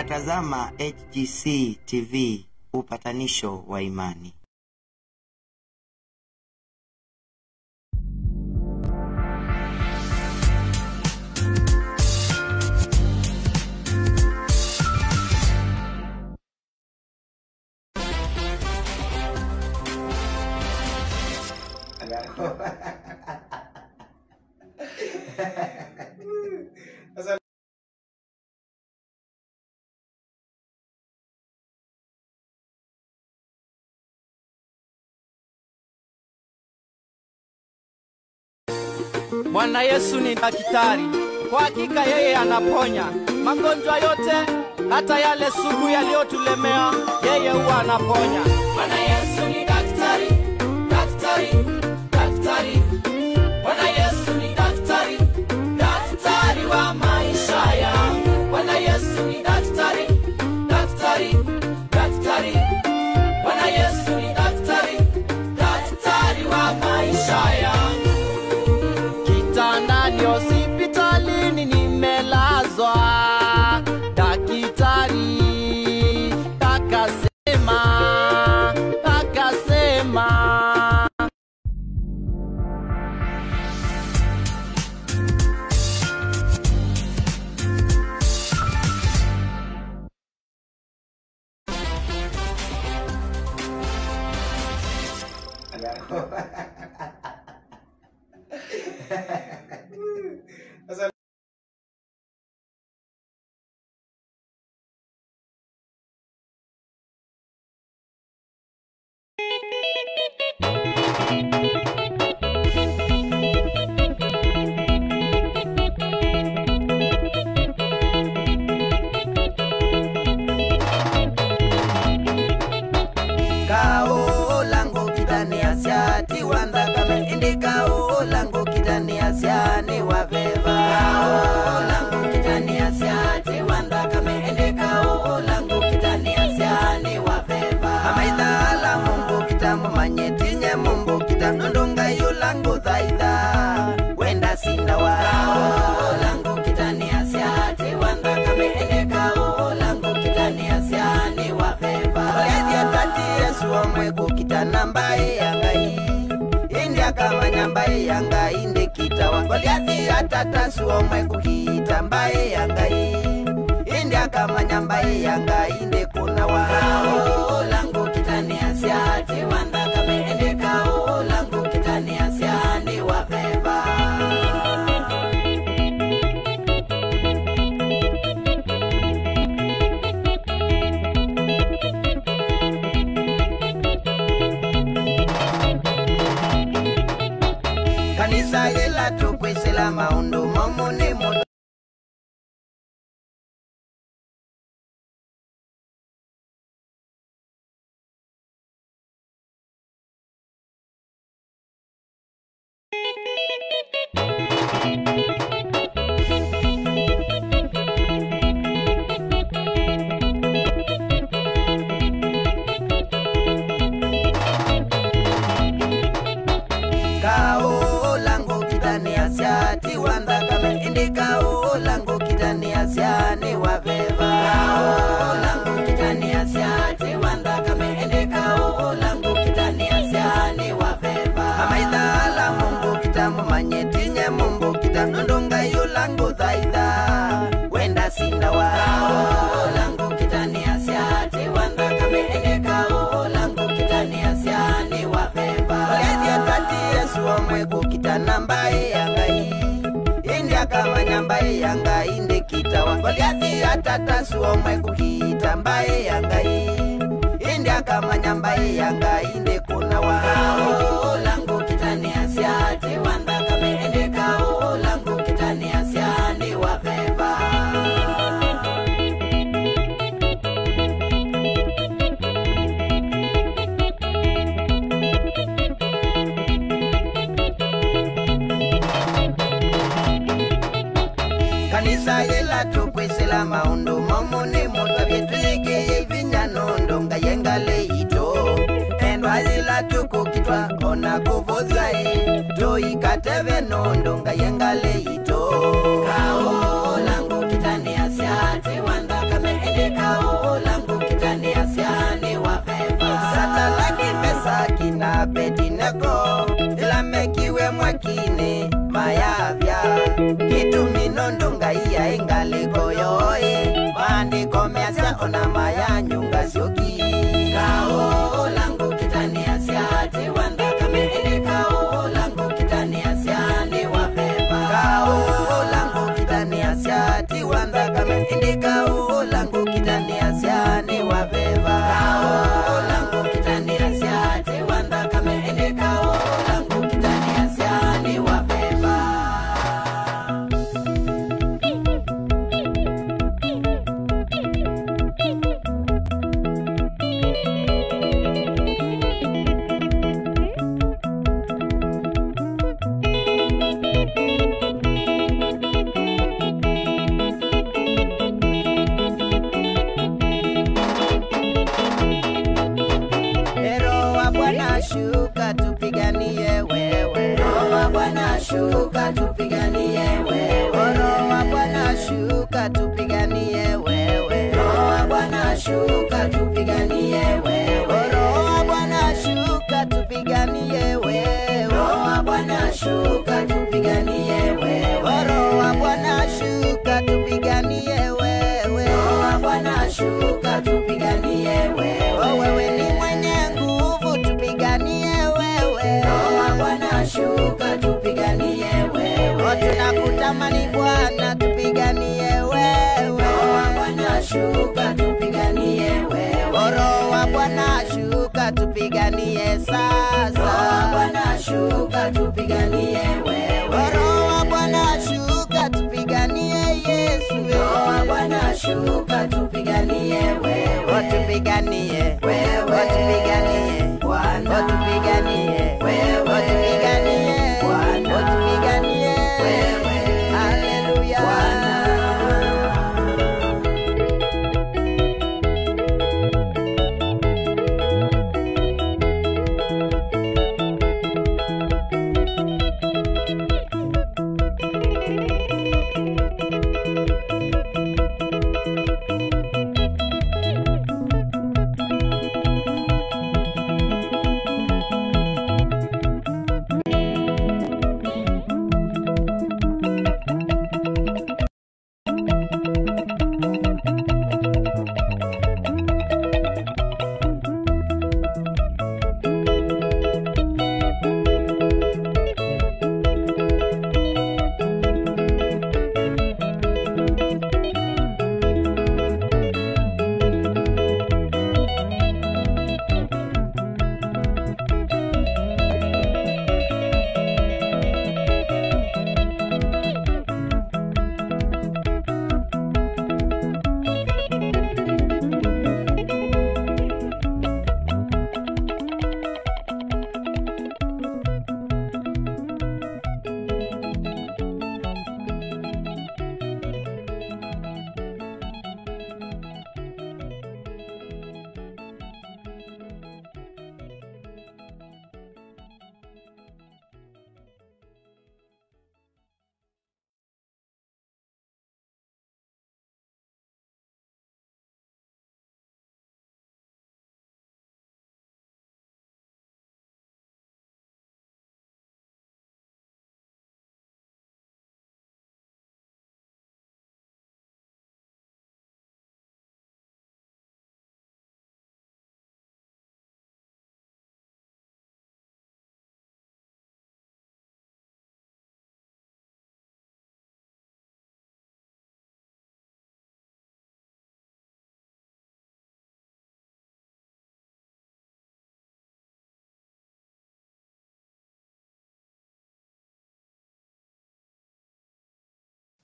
Unatazama HGC TV, upatanisho wa imani. Bwana Yesu ni daktari, kwa hakika yeye anaponya magonjwa yote, hata yale sugu yaliyotulemea, yeye huwa anaponya. Bwana Yesu ni daktari, daktari, daktari. Bwana Yesu ni daktari, daktari wa maisha yangu. Bwana Yesu ni daktari, daktari, daktari. Bwana Yesu ni daktari, daktari wa maisha yangu. Kitandani hospitalini nimelazwa, daktari akasema Kao lango kitani asiati wanda kame indika o lango kitani asiani waveva. Kao lango kitani asiati wanda kame indika o lango kitani asiani waveva. Amaida la mumbo kitamu manyetinye mumbo kitamu ndonga yu lango thaida wenda sindawa. Kao lango kitani asiati wanda kame indika o lango kitani asiani waveva. Yesu omweko kitanambaye yangai India kama nyambaye yangai inde kitawa Goliathi atata su omweko kitambaye yangai India kama nyambaye yangai inde kunawa. Kao lango kitani asiati wanda kame ende kao lango kitani asiani waveva. Kanisa yela tukwesela maundu momone moto. Kao lango kitani asiati wanda kame indika o lango kitani asiani waveva. Kao lango kitani asiati wanda kame indika o lango kitani asiani waveva. Amaida la mumbo kitamu manyetinye mumbo kitamu ndonga yu lango thaida wenda sindawa. Kao lango kitani asiati wanda kame indika o lango kitani asiani waveva. Yesu omweko kitanambaye yangai India kama nyambaye yangai inde kitawa Goliathi atata su omweko kitambaye yangai India kama nyambaye yangai inde kunawa. Kao lango kitani asiati wanda kame ende kao lango kitani asiani waveva. Kanisa yela tukwesela maundu momone moto vyetuike vinyano ndonga yengale ito. Endwa zila tuku kitwa ona kuvodzae to ikateve no ndonga yengale ito. Kao lango kitani asiati wanda kame ende nondonga iya ingaliko yoe maandiko measya ona maya nyunga sioki kao langu kitani asiati wanda kame ende kao langu kitani asiani wafeva kao langu kitani asiati wanda kame ende kao langu kitani asiani wafeva kao langu kitani asiati wanda kame ende kao langu kitani asiani wafeva. Shuka tupiganie wewe, Roho wa Bwana shuka tupiganie wewe, Roho wa Bwana shuka tupiganie wewe, Roho wa Bwana shuka tupiganie wewe, Roho wa Bwana shuka tupiganie wewe, Roho wa Bwana shuka tupiganie wewe, Roho wa Bwana shuka tupiganie wewe, Roho wa Bwana shuka tupiganie wewe, wewe ni mwenye nguvu tupiganie wewe, Roho wa Bwana shuka tupiganie wewe, tunakutamani Bwana tupiganie wewe, Roho wa Bwana shuka tupiganie wewe, Roho wa Bwana shuka tupiganie sasa, Roho wa Bwana shuka tupiganie wewe, Roho wa Bwana shuka tupiganie Yesu, Roho wa Bwana shuka tupiganie wewe, tupiganie wewe, tupiganie Bwana, tupiganie wewe, tupiganie Bwana, tupiganie wewe, haleluya Bwana.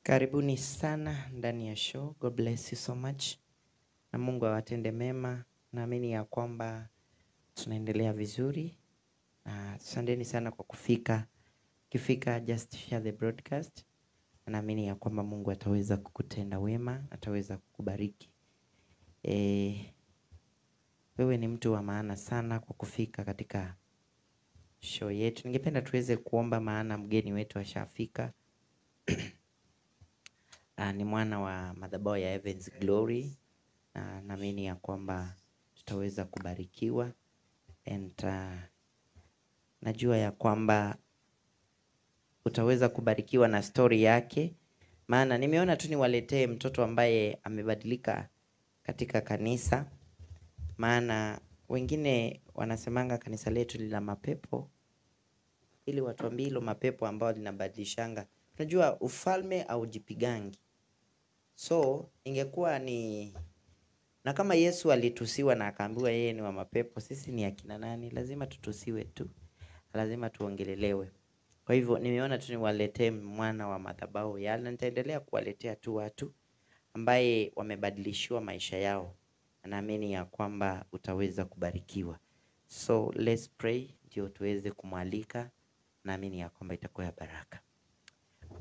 Karibuni sana ndani ya show. God bless you so much. Na Mungu awatende mema. Naamini ya kwamba tunaendelea vizuri. Asanteni sana kwa kufika. Kifika just share the broadcast. Naamini ya kwamba Mungu ataweza kukutenda wema, ataweza kukubariki. Wewe ni mtu wa maana sana kwa kufika katika show yetu. Ningependa tuweze kuomba maana mgeni wetu ashafika. Ni mwana wa madhabahu ya Heaven's Glory. Naamini ya kwamba tutaweza kubarikiwa. And najua ya kwamba utaweza kubarikiwa na story yake. Maana nimeona tu niwaletee mtoto ambaye amebadilika katika kanisa. Maana wengine wanasemanga kanisa letu lina mapepo, ili watuambie hilo mapepo ambao linabadilishanga. Unajua ufalme au jipigangi. So ingekuwa ni na kama Yesu alitusiwa na akaambiwa yeye ni wa mapepo, sisi ni akina nani? Lazima tutusiwe tu. Lazima tuongelelewe. Kwa hivyo nimeona tu niwaletee mwana wa madhabahu yale, na nitaendelea kuwaletea tu watu ambaye wamebadilishiwa maisha yao. Naamini ya kwamba utaweza kubarikiwa. So let's pray ndio tuweze kumwalika. Naamini ya kwamba itakuwa ya baraka.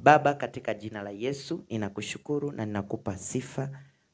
Baba, katika jina la Yesu ninakushukuru na ninakupa sifa,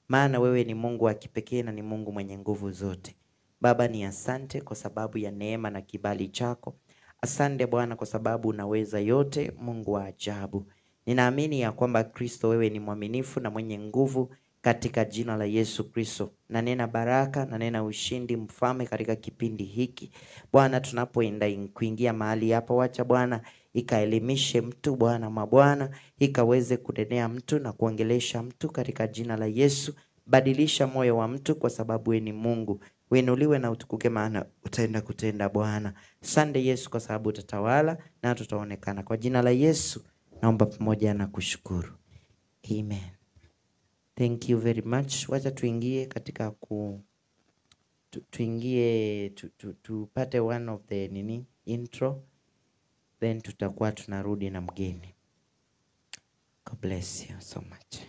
maana wewe ni Mungu wa kipekee na ni Mungu mwenye nguvu zote. Baba, ni asante kwa sababu ya neema na kibali chako. Asante Bwana kwa sababu unaweza yote, Mungu wa ajabu. Ninaamini ya kwamba Kristo wewe ni mwaminifu na mwenye nguvu, katika jina la Yesu Kristo. Na nena baraka na nena ushindi mfalme katika kipindi hiki. Bwana, tunapoenda kuingia mahali hapa, wacha Bwana ikaelimishe mtu Bwana mabwana, ikaweze kunenea mtu na kuongelesha mtu katika jina la Yesu. Badilisha moyo wa mtu kwa sababu wewe ni Mungu. Uinuliwe na utukuke, maana utaenda kutenda Bwana. Asante Yesu kwa sababu utatawala na tutaonekana. Kwa jina la Yesu naomba pamoja na kushukuru. Amen. Thank you very much. Wacha tuingie katika tupate one of the intro, then tutakuwa tunarudi na mgeni. God bless you so much.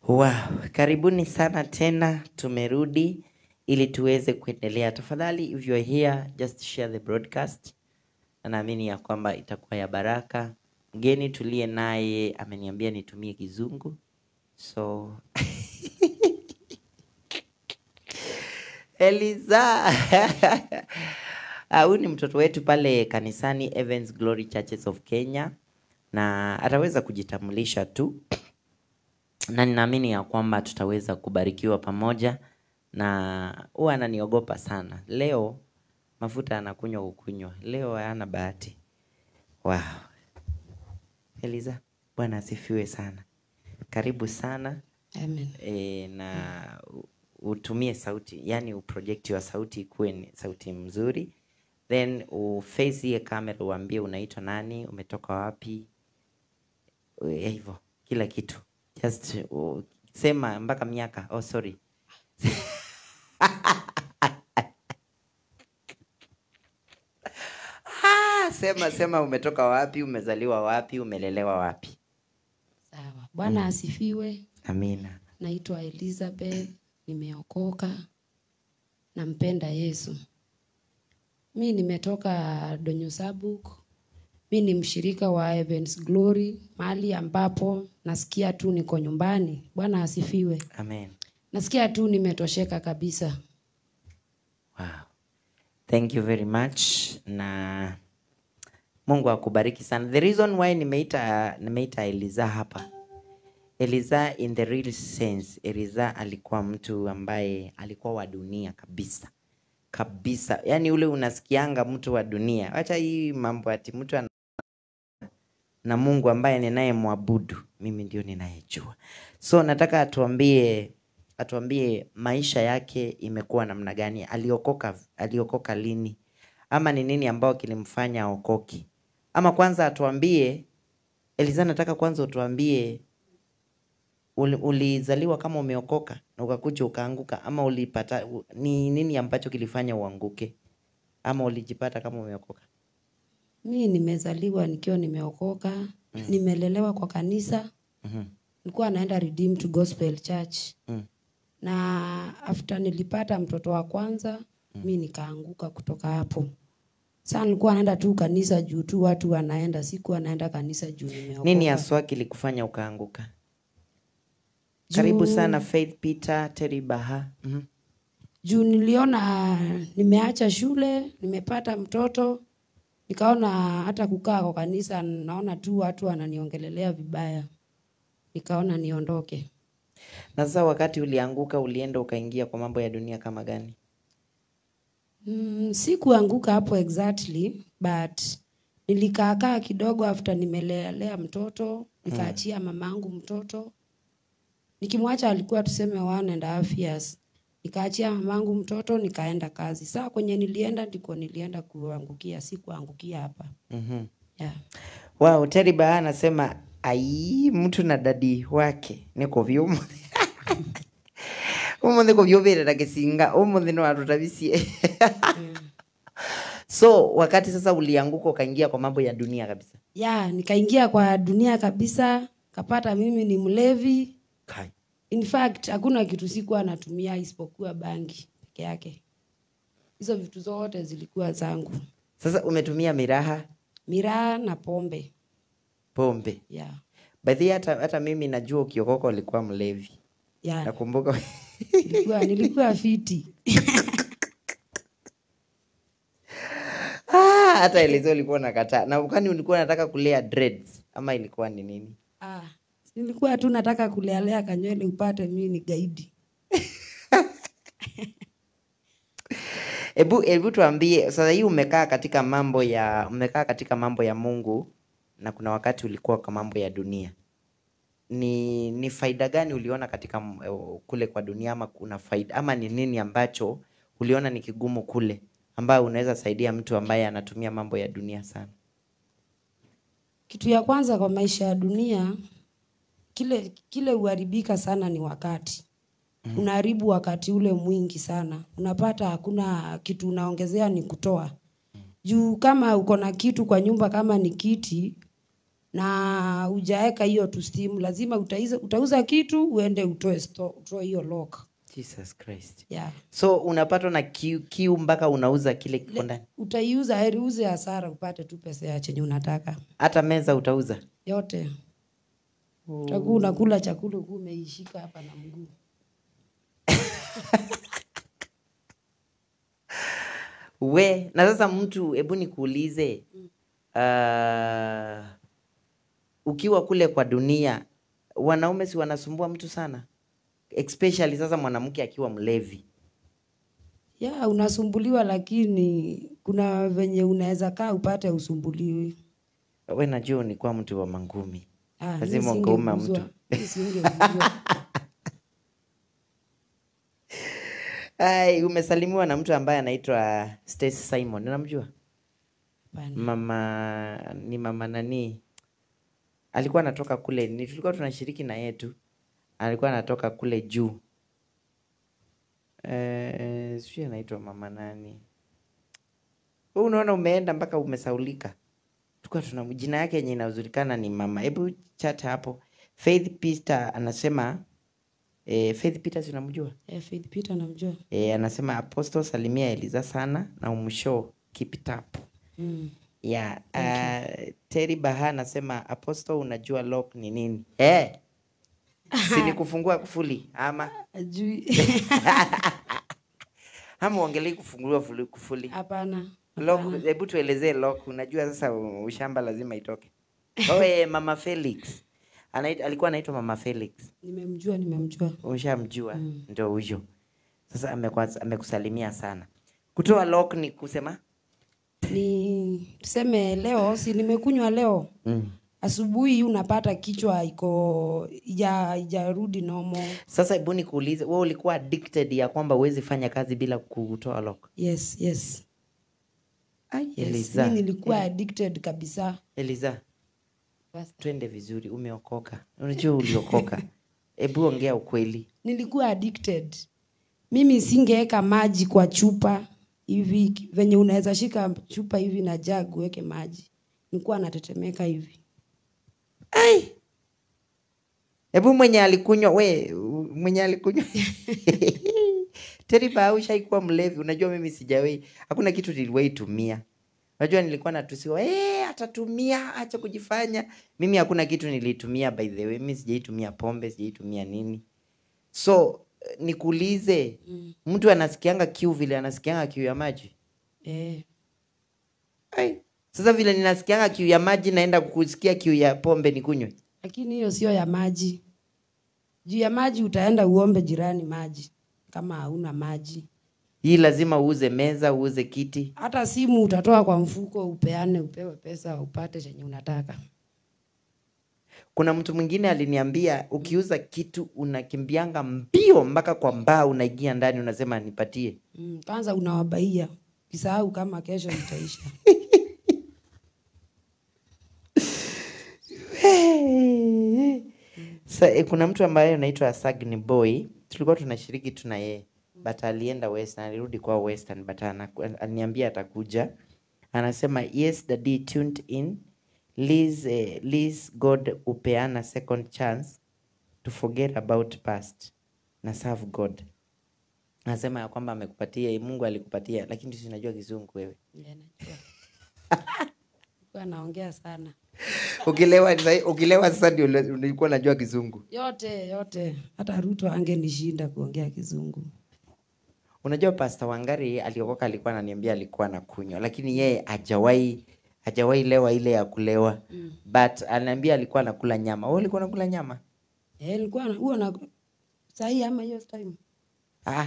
Wow, karibuni sana tena, tumerudi ili tuweze kuendelea. Tafadhali, if you are here, just share the broadcast. Na naamini ya kwamba itakuwa ya baraka. Mgeni tuliye naye ameniambia nitumie Kizungu. So Eliza. Huyu ni mtoto wetu pale kanisani Evans Glory Churches of Kenya, na ataweza kujitambulisha tu. Na ninaamini ya kwamba tutaweza kubarikiwa pamoja, na huwa ananiogopa sana. Leo mafuta anakunywa ukunywa. Leo hana bahati. Wow. Eliza, Bwana asifiwe sana. Karibu sana. Amen. Na utumie sauti, yani uproject wa sauti ikuwe ni sauti mzuri. Then uface ye camera, uambie unaitwa nani, umetoka wapi. Hivyo, kila kitu. Just sema mpaka miaka. Oh, sorry. Sema umetoka wapi, umezaliwa wapi, umelelewa wapi. Sawa. Bwana asifiwe. Amina. Naitwa Elizabeth, nimeokoka. Nampenda Yesu. Mimi nimetoka Donyosabuk. Mimi ni mshirika wa Evans Glory, mahali ambapo nasikia tu niko nyumbani. Bwana asifiwe. Amen. Nasikia tu nimetosheka kabisa. Wow. Thank you very much. Na Mungu akubariki sana. The reason why nimeita Eliza hapa. Eliza in the real sense, Eliza alikuwa mtu ambaye alikuwa wa dunia kabisa. Kabisa. Yaani ule unasikianga mtu wa dunia. Acha hii mambo ati mtu na Mungu ambaye ninayemwabudu, mimi ndio ninayejua. So nataka atuambie maisha yake imekuwa namna gani, aliokoka lini, ama ni nini ambao kilimfanya aokoki. Ama kwanza atuambie, Eliza, nataka kwanza utuambie ulizaliwa kama umeokoka na ukakuja ukaanguka, ama ulipata ni nini ambacho kilifanya uanguke, ama ulijipata kama umeokoka? Mimi nimezaliwa nikiwa nimeokoka, nimelelewa kwa kanisa. Nilikuwa naenda Redeemed Gospel Church. Na after nilipata mtoto wa kwanza, mimi nikaanguka kutoka hapo. Sasa nilikuwa naenda tu kanisa juu tu watu wanaenda, sikuwa naenda kanisa juu nimeokoka. Nini haswa kilikufanya ukaanguka? Karibu sana Faith Peter, Terry Baha. Juu niliona nimeacha shule, nimepata mtoto, nikaona hata kukaa kwa kanisa naona tu watu wananiongelelea vibaya. Nikaona niondoke. Na sasa wakati ulianguka, ulienda ukaingia kwa mambo ya dunia kama gani? Sikuanguka hapo exactly, but nilikaa kidogo after nimelea mtoto, nikaachia mamangu mtoto. Nikimwacha alikuwa tuseme 1.5 years. Nikaachia mamangu mtoto, nikaenda kazi. Sasa kwenye nilienda kuangukia, sikuangukia hapa. Yeah. Wow, Terry Baha anasema mtu na dadi wake niko vyumu. Niko vyobere na kisinga, no atutabisie. So wakati sasa ulianguka ukaingia kwa mambo ya dunia kabisa? Yeah, nikaingia kwa dunia kabisa, kapata mimi ni mlevi. Kai. In fact, hakuna kitu sikuwa natumia isipokuwa bangi peke yake. Hizo vitu zote zilikuwa zangu. Sasa umetumia miraha na pombe. Pombe. Yeah. By the way, hata mimi najua ukiokoka ulikuwa mlevi. Yeah. Nakumbuka nilikuwa fiti. Hata Elizo ulikuwa unakataa. Na ukani ulikuwa unataka kulea dreads ama ilikuwa ni nini? Nilikuwa tu nataka kulea kanywele upate mimi ni gaidi. Ebu tuambie sasa, hii umekaa katika mambo ya Mungu na kuna wakati ulikuwa kwa mambo ya dunia. Ni faida gani uliona katika kule kwa dunia, ama kuna faida, ama ni nini ambacho uliona ni kigumu kule ambayo unaweza saidia mtu ambaye anatumia mambo ya dunia sana? Kitu ya kwanza kwa maisha ya dunia, kile uharibika sana ni wakati. Unaharibu wakati ule mwingi sana. Unapata hakuna kitu unaongezea, ni kutoa. Juu kama uko na kitu kwa nyumba, kama ni kiti na hujaeka hiyo tu steam, lazima utauza kitu uende utoe hiyo lock. Jesus Christ. Yeah. So unapatwa na kiu mpaka unauza kile kiko ndani. Utaiuza, heri uze hasara upate tu pesa ya chenye unataka. Hata meza utauza yote. Utakuwa unakula chakula huku umeishika hapa na mguu. Na sasa mtu, hebu nikuulize, ukiwa kule kwa dunia, wanaume si wanasumbua mtu sana? Especially sasa mwanamke akiwa mlevi. Yeah, unasumbuliwa, lakini kuna venye unaweza kaa upate usumbuliwi. Wewe najua ni kwa mtu wa mangumi. Lazima ungeuma mtu. Umesalimiwa na mtu ambaye anaitwa Stacy Simon. Unamjua? Mama nani? Alikuwa anatoka kule, tulikuwa tunashiriki na yetu. Alikuwa anatoka kule juu. Sio anaitwa mama nani? Wewe unaona umeenda mpaka umesaulika. Tulikuwa tuna jina yake yenye inajulikana ni mama. Hebu chat hapo. Faith Peter anasema Faith Peter unamjua? Faith Peter namjua. Anasema Apostle salimia Eliza sana na umshow keep it up. Yeah, Terry Baha anasema Apostle unajua lock ni nini? Si kufungua kufuli ama? Ajui. Ama uongelee kufungua kufuli? Hapana. Lock, hebu tuelezee lock. Unajua sasa ushamba lazima itoke. Mama Felix. Alikuwa anaitwa Mama Felix. Nimemjua. Ushamjua? Ndio huyo. Sasa amekusalimia sana. Kutoa lock ni kusema? Ni tuseme leo, si nimekunywa leo. asubuhi unapata kichwa iko ijarudi normal. Sasa hebu nikuulize, wewe ulikuwa addicted ya kwamba huwezi fanya kazi bila kutoa lock? Yes. Yes. Mimi nilikuwa addicted kabisa. Eliza, twende vizuri, umeokoka. Unajua uliokoka. Hebu ongea ukweli. Nilikuwa addicted. Mimi singeweka maji kwa chupa hivi venye unaweza shika chupa hivi na jug uweke maji. Nilikuwa natetemeka hivi. Hebu mwenye alikunywa Teriba ushaikuwa mlevi. Unajua mimi sijawahi. Hakuna kitu niliwahi tumia. Unajua nilikuwa natusiwa, atatumia, acha kujifanya. Mimi hakuna kitu nilitumia by the way. Mimi sijaitumia pombe, sijaitumia nini. So nikuulize, mtu anasikianga kiu vile anasikianga kiu ya maji? Sasa vile ninasikianga kiu ya maji naenda kusikia kiu ya pombe nikunywe. Lakini hiyo sio ya maji. Juu ya maji utaenda uombe jirani maji kama hauna maji. Hii lazima uuze meza, uuze kiti. Hata simu utatoa kwa mfuko upewe pesa upate chenye unataka. Kuna mtu mwingine aliniambia ukiuza kitu unakimbianga mbio mpaka kwa mbao unaingia ndani unasema nipatie. Kwanza unawabaia. Kisahau kama kesho itaisha. Kuna mtu ambaye anaitwa Sagni Boy, tulikuwa tunashiriki tuna yeye, but alienda Western, alirudi kwa Western, but aliniambia atakuja. Anasema yes daddy, tuned in. Liz God upeana second chance to forget about past na serve God. Anasema ya kwamba amekupatia, Mungu alikupatia, lakini tunajua kizungu wewe. Kwa naongea sana. Ukilewa sasa ndio ulikuwa unajua kizungu. Yote. Hata Ruto angenishinda kuongea kizungu. Unajua Pastor Wangari aliokoka, alikuwa ananiambia alikuwa anakunywa, lakini yeye hajawahi lewa ile ya kulewa. But ananiambia alikuwa anakula nyama. Wewe ulikuwa unakula nyama? Nilikuwa huo na saa hii ama hiyo time.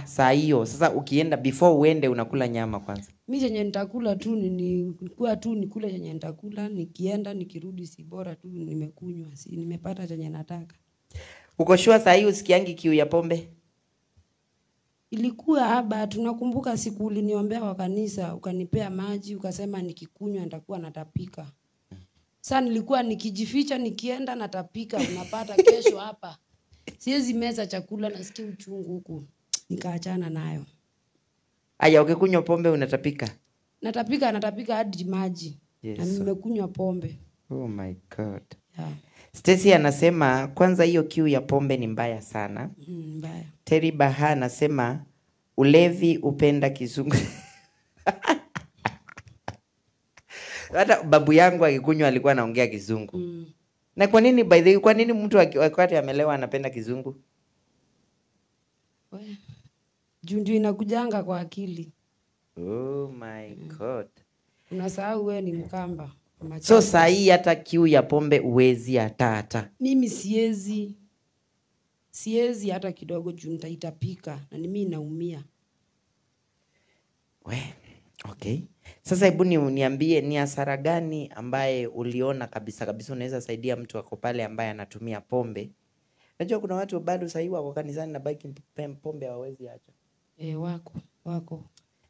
Saa hiyo. Sasa ukienda before uende unakula nyama kwanza. Mimi chenye nitakula tu nikule chenye nitakula, nikienda nikirudi si bora tu nimekunywa, si nimepata chenye nataka. Uko sure saa hiyo usikiangi kiu ya pombe? Ilikuwa haba, tunakumbuka siku uliniombea kwa kanisa, ukanipea maji, ukasema nikikunywa nitakuwa natapika. Sasa nilikuwa nikijificha nikienda natapika, unapata kesho hapa. Siwezi meza chakula nasikia uchungu huku. Nikaachana nayo. Ukikunywa pombe unatapika? Natapika hadi maji. Yes. Na nimekunywa pombe. Oh my God. Yeah. Stacy anasema kwanza hiyo kiu ya pombe ni mbaya sana. Mbaya. Terry Baha anasema ulevi upenda kizungu. Hata babu yangu akikunywa alikuwa anaongea kizungu. Na kwa nini kwa nini mtu wakati amelewa anapenda kizungu? Juu ndio inakujanga kwa akili. Oh my God. Unasahau wewe ni Mkamba. So saa hii hata kiu ya pombe uwezi hata. Mimi siwezi hata kidogo juu nitaitapika na mimi naumia. Okay. Sasa hebu niambie ni hasara gani ambaye uliona kabisa unaweza saidia mtu wako pale ambaye anatumia pombe? Najua kuna watu bado sasa hivi wako kanisani na baki pombe hawawezi acha. Wako.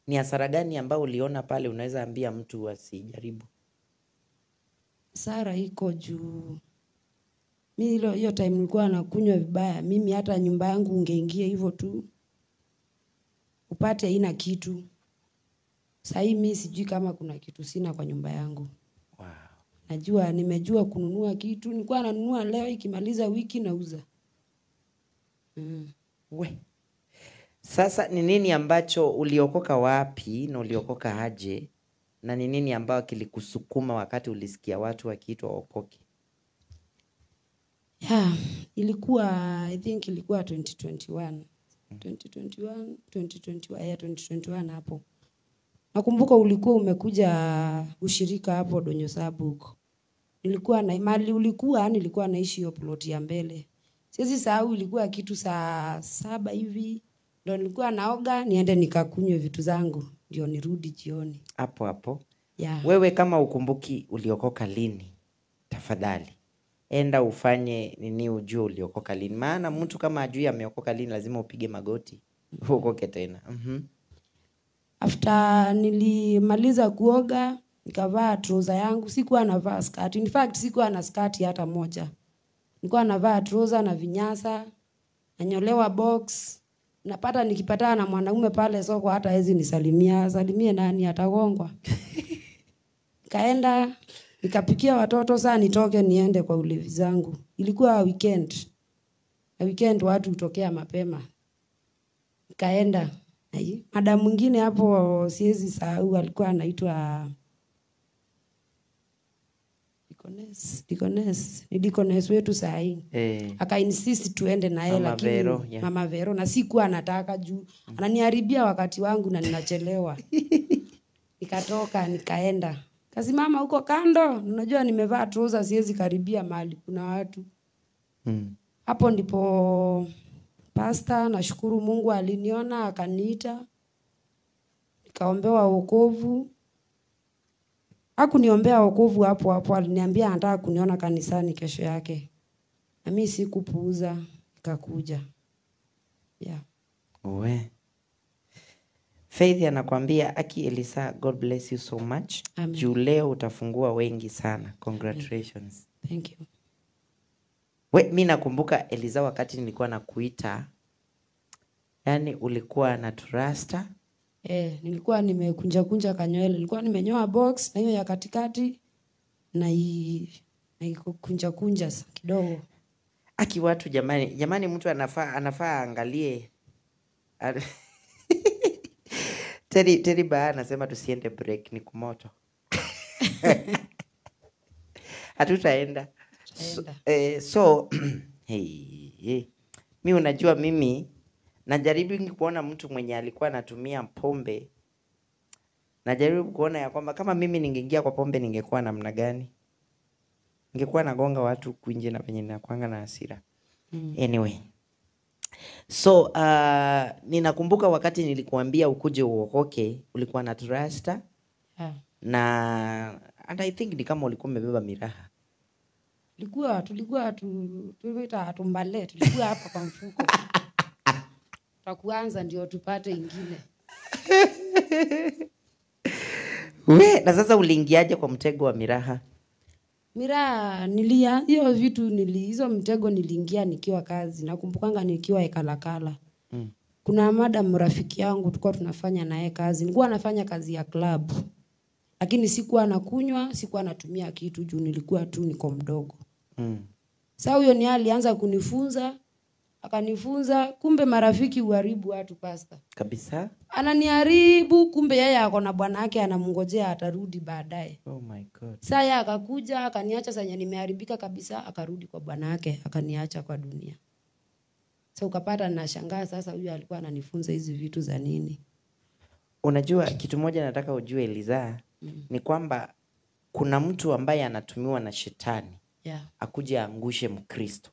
Ni hasara gani ambayo uliona pale unaweza ambia mtu asijaribu? Sara iko juu. Mimi hiyo time nilikuwa nakunywa vibaya. Mimi hata nyumba yangu ungeingia hivyo tu. Upate haina kitu. Sasa mimi sijui kama kuna kitu sina kwa nyumba yangu. Wow. Nimejua kununua kitu. Nilikuwa nanunua leo ikimaliza wiki nauza. Sasa ni nini ambacho uliokoka wapi na uliokoka aje? Na ni nini ambao kilikusukuma wakati ulisikia watu wakiitwa okoke? I think ilikuwa 2021. 2021 hapo. Nakumbuka ulikuwa umekuja ushirika hapo Donyo Sabuk. Nilikuwa nilikuwa naishi hiyo plot ya mbele. Siwezi sahau ilikuwa kitu saa 7 hivi. Ndio nilikuwa naoga niende nikakunywe vitu zangu ndio nirudi jioni. Hapo. Yeah. Wewe kama ukumbuki uliokoka lini? Tafadhali. enda ufanye nini ujue uliokoka lini. Maana mtu kama ajui ameokoka lini lazima upige magoti uokoke tena. After nilimaliza kuoga, nikavaa trouser yangu, sikuwa navaa skirt. In fact sikuwa na skirt hata moja. Nilikuwa navaa trouser na vinyasa, nanyolewa box. Napata nikipatana na mwanaume pale soko hata hezi nisalimia, salimie nani atagongwa. Kaenda nikapikia watoto saa nitoke niende kwa ulevi zangu. Ilikuwa weekend. Na weekend watu hutokea mapema. Kaenda. Madam mwingine hapo siwezi sahau alikuwa anaitwa Deaconess wetu saa hii. Aka-insist tuende na yeye lakini Mama Vero na sikuwa anataka juu ananiharibia wakati wangu na ninachelewa. Nikatoka nikaenda. Kasimama huko kando, unajua nimevaa trouser siwezi karibia mahali kuna watu. Hapo ndipo pastor, nashukuru Mungu aliniona akaniita. Nikaombewa wokovu. Hakuniombea wokovu hapo, aliniambia anataka kuniona kanisani kesho yake. Na mimi sikupuuza, nikakuja. Yeah. Faith anakuambia Aki Elisa, God bless you so much. Juu leo utafungua wengi sana. Congratulations. Thank you. Mimi nakumbuka Eliza wakati nilikuwa nakuita. Yani ulikuwa na turasta? Nilikuwa nimekunja kanywele. Nilikuwa nimenyoa box na hiyo ya katikati na kunja kidogo. Aki watu jamani mtu anafaa angalie. Teddy Baa anasema tusiende break ni kumoto. Hatutaenda. So mimi unajua mimi najaribu kuona mtu mwenye alikuwa anatumia pombe. Najaribu kuona ya kwamba kama mimi ningeingia kwa pombe ningekuwa namna gani? Ningekuwa nagonga watu kunje na penye ninakuanga na hasira. Anyway. So ninakumbuka wakati nilikuambia ukuje uokoke ulikuwa na trust. Na and I think ni kama ulikuwa umebeba miraha. Tulikuwa tumbale, tulikuwa hapa kwa mfuko. Tukuanza ndio tupate ingine. Na sasa uliingiaje kwa mtego wa miraha? Miraha hizo mtego niliingia nikiwa kazi. Nakumbukanga nikiwa Ekalakala. Kuna madam rafiki yangu tulikuwa tunafanya naye kazi. Nilikuwa nafanya kazi ya club. Lakini sikuwa nakunywa, sikuwa natumia kitu juu nilikuwa tu niko mdogo. Sasa huyo ni alianza kunifunza, akanifunza, kumbe marafiki uharibu watu pastor. Kabisa. Ananiharibu, kumbe yeye ako na bwana yake anamngojea atarudi baadaye. Oh my God. Sasa yeye akakuja, akaniacha sasa nimeharibika kabisa, akarudi kwa bwana yake, akaniacha kwa dunia. Sasa ukapata ninashangaa sasa huyu alikuwa ananifunza hizi vitu za nini? Unajua kitu moja nataka ujue Eliza, ni kwamba kuna mtu ambaye anatumiwa na shetani. Akuje angushe Mkristo.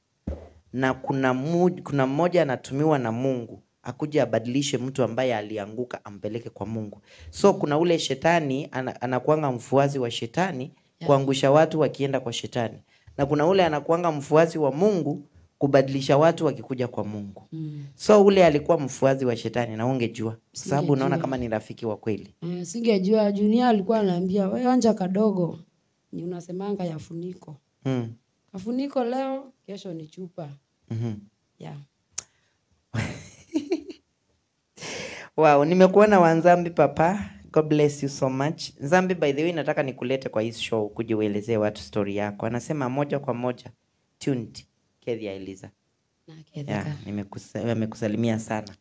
Na kuna mmoja anatumiwa na Mungu akuje abadilishe mtu ambaye alianguka ampeleke kwa Mungu. So kuna ule shetani anakuanga mfuasi wa shetani kuangusha watu wakienda kwa shetani. Na kuna ule anakuanga mfuasi wa Mungu kubadilisha watu wakikuja kwa Mungu. So ule alikuwa mfuasi wa shetani na ungejua. Sababu unaona kama ni rafiki wa kweli. Singejua. Junior alikuwa ananiambia wewe anja kadogo. Ni unasemanga ya funiko. Kafuniko leo, kesho ni chupa. Wow, nimekuona Wanzambi papa. God bless you so much. Nzambi, by the way, nataka nikulete kwa hii show kuje uelezee watu story yako. Anasema moja kwa moja. Tuned. Kedia Eliza. Nimekusalimia sana.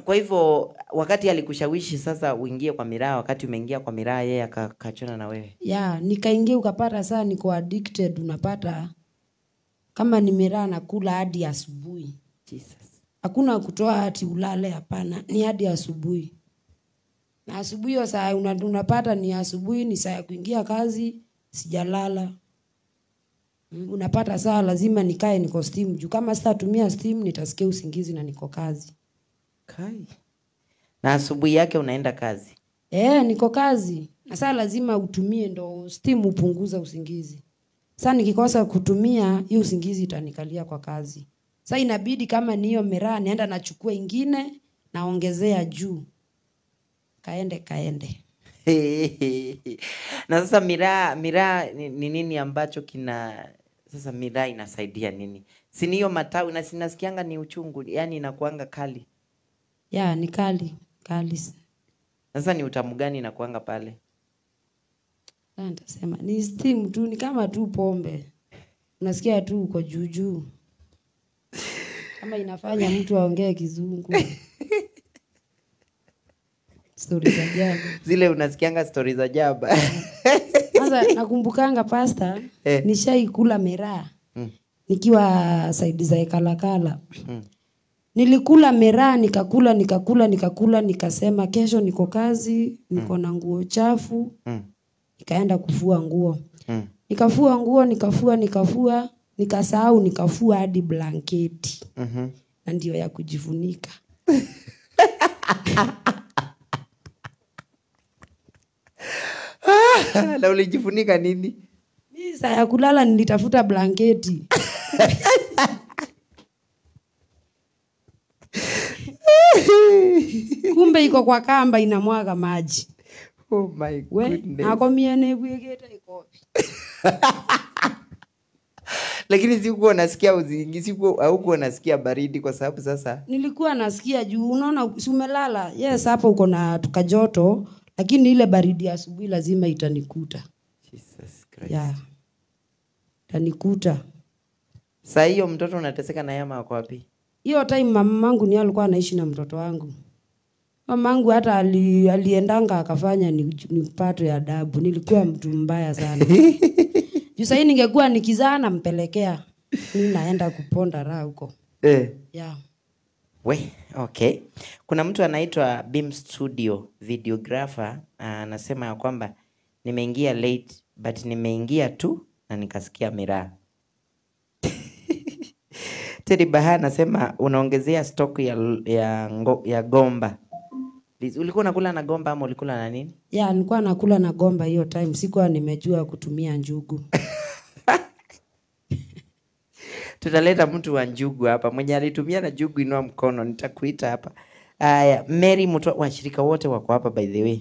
Kwa hivyo wakati alikushawishi sasa uingie kwa miraa, wakati umeingia kwa miraa yeye akachana na wewe. Nikaingia ukapata saa niko addicted, unapata kama ni miraa nakula hadi asubuhi. Jesus. Hakuna kutoa hati ulale, hapana, ni hadi asubuhi. Na asubuhi hiyo saa unapata ni asubuhi, ni saa ya kuingia kazi, sijalala. Unapata saa lazima nikae niko steam juu kama sitatumia steam nitasikia usingizi na niko kazi. Kai. Na asubuhi yake unaenda kazi? Niko kazi. Na saa lazima utumie ndo steam upunguza usingizi. Sasa nikikosa kutumia hiyo usingizi itanikalia kwa kazi. Sasa inabidi kama ni hiyo miraa naenda nachukua ingine naongezea juu. Kaende. Na sasa miraa ni nini ambacho kina sasa miraa inasaidia nini? Si ni hiyo matawi na sinasikianga ni uchungu, yani inakuanga kali. Ya, ni kali. Sasa ni utamu gani inakuanga pale? Nitasema ni steam tu, ni kama tu pombe. Unasikia tu uko juu. Kama inafanya mtu aongee kizungu. Stories za ajabu. Zile unasikianga stories za ajabu. Sasa nakumbukanga pasta, nishaikula miraa. Nikiwa saidi za Kalakala. Nilikula miraa, nikakula, nikasema kesho niko kazi, niko na nguo chafu. Nikaenda kufua nguo. Nikafua nguo, nikafua, nikasahau nikafua hadi blanketi. Na ndio ya kujifunika. Na ulijifunika nini? Mimi saa ya kulala nilitafuta blanketi. Kumbe iko kwa kamba inamwaga maji. Oh my goodness. Akomia nebwegeta ikopi. Lakini sikuwa nasikia uzingi, haukuwa nasikia baridi kwa sababu sasa nilikuwa nasikia juu unaona umelala. Yes, hapo uko na tukajoto, lakini ile baridi ya asubuhi lazima itanikuta. Jesus Christ. Yeah. Itanikuta. Sasa hiyo mtoto unateseka na yama wako wapi? Hiyo time mamangu ni alikuwa anaishi na mtoto wangu. Mamangu hata aliendanga akafanya nipate ya adabu. Nilikuwa mtu mbaya sana. Juu sasa ningekuwa nikizaa nampelekea. Mimi naenda kuponda raha huko. Yeah. Okay. Kuna mtu anaitwa Beam Studio videographer anasema ya kwamba nimeingia late but nimeingia tu na nikasikia miraa. Teddy Baha anasema unaongezea stock ya gomba. Ulikuwa unakula na gomba ama ulikula na nini? Yeah, nilikuwa nakula na gomba hiyo time. Sikuwa nimejua kutumia njugu. Tutaleta mtu wa njugu hapa. Mwenye alitumia na njugu inua mkono, nitakuita hapa. Mary mtu washirika wote wako hapa by the way.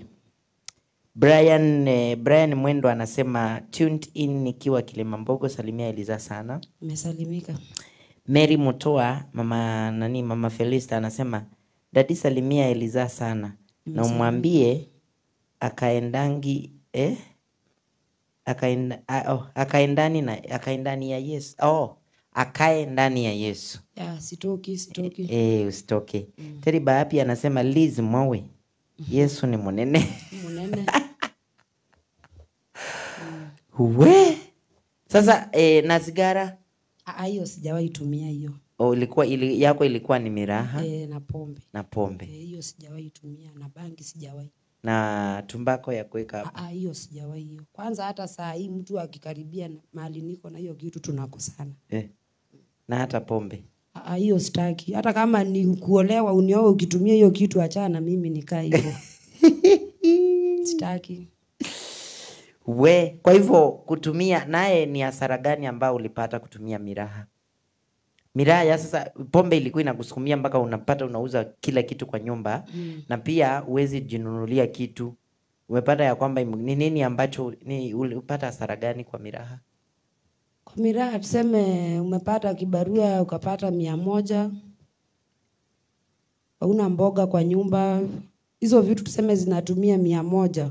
Brian Mwendo anasema tuned in nikiwa Kilimambogo, salimia Eliza sana. Umesalimika. Mary Mutoa, mama Felista anasema dadi salimia Eliza sana. Na umwambie akaendani ya Yesu. Akae ndani ya Yesu. Yeah, sitoki. Usitoke. Teddy Bahapi anasema Liz mwawe. Yesu ni munene. Munene. Sasa na sigara? Hiyo sijawahi tumia hiyo. Yako ilikuwa ni miraha? Na pombe. Hiyo sijawahi tumia, na bangi sijawahi. Na tumbako ya kuweka hapo? Hiyo sijawahi hiyo. Kwanza hata saa hii mtu akikaribia mahali niko na hiyo kitu tunakosana. Na hata pombe? Hiyo sitaki. Hata kama ni kuolewa unioe ukitumia hiyo kitu, achana na mimi nikaa hivyo. Sitaki. Kwa hivyo kutumia naye ni hasara gani ambao ulipata kutumia miraha? Miraha ya sasa, pombe ilikuwa inakusukumia mpaka unauza kila kitu kwa nyumba. Na pia huwezi jinunulia kitu. Umepata ya kwamba ni nini ambacho ulipata hasara gani kwa miraha? Kwa miraha tuseme umepata kibarua ukapata 100. Hauna mboga kwa nyumba. Hizo vitu tuseme zinatumia 100.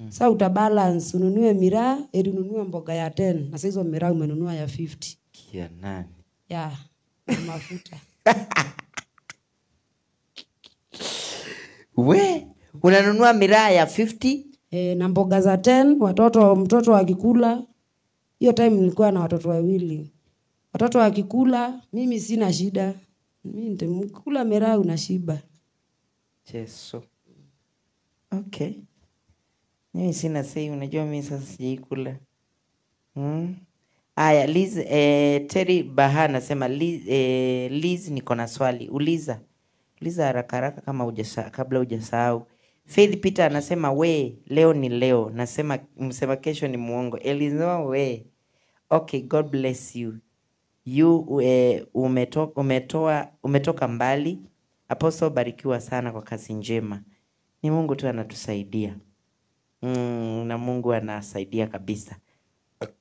Sasa utabalance ununue miraa, ununue mboga ya 10. Na sasa hizo miraa umenunua ya 50. Kia nani? Yeah, mafuta. Unanunua miraa ya 50? Na mboga za 10, mtoto akikula. Hiyo time nilikuwa na watoto 2. Watoto wakikula, mimi sina shida. Mimi nitakula miraa unashiba. Yesu. Okay. Mimi sina say, unajua mimi sasa sijaikula. Aya, Liz, Terry Baha anasema Liz niko na swali. Uliza haraka kama kabla hujasahau. Faith Peter anasema leo ni leo. Nasema msema kesho ni muongo. Eliza Okay, God bless you. Umetoka mbali. Apostle, barikiwa sana kwa kazi njema. Ni Mungu tu anatusaidia. Na Mungu anasaidia kabisa.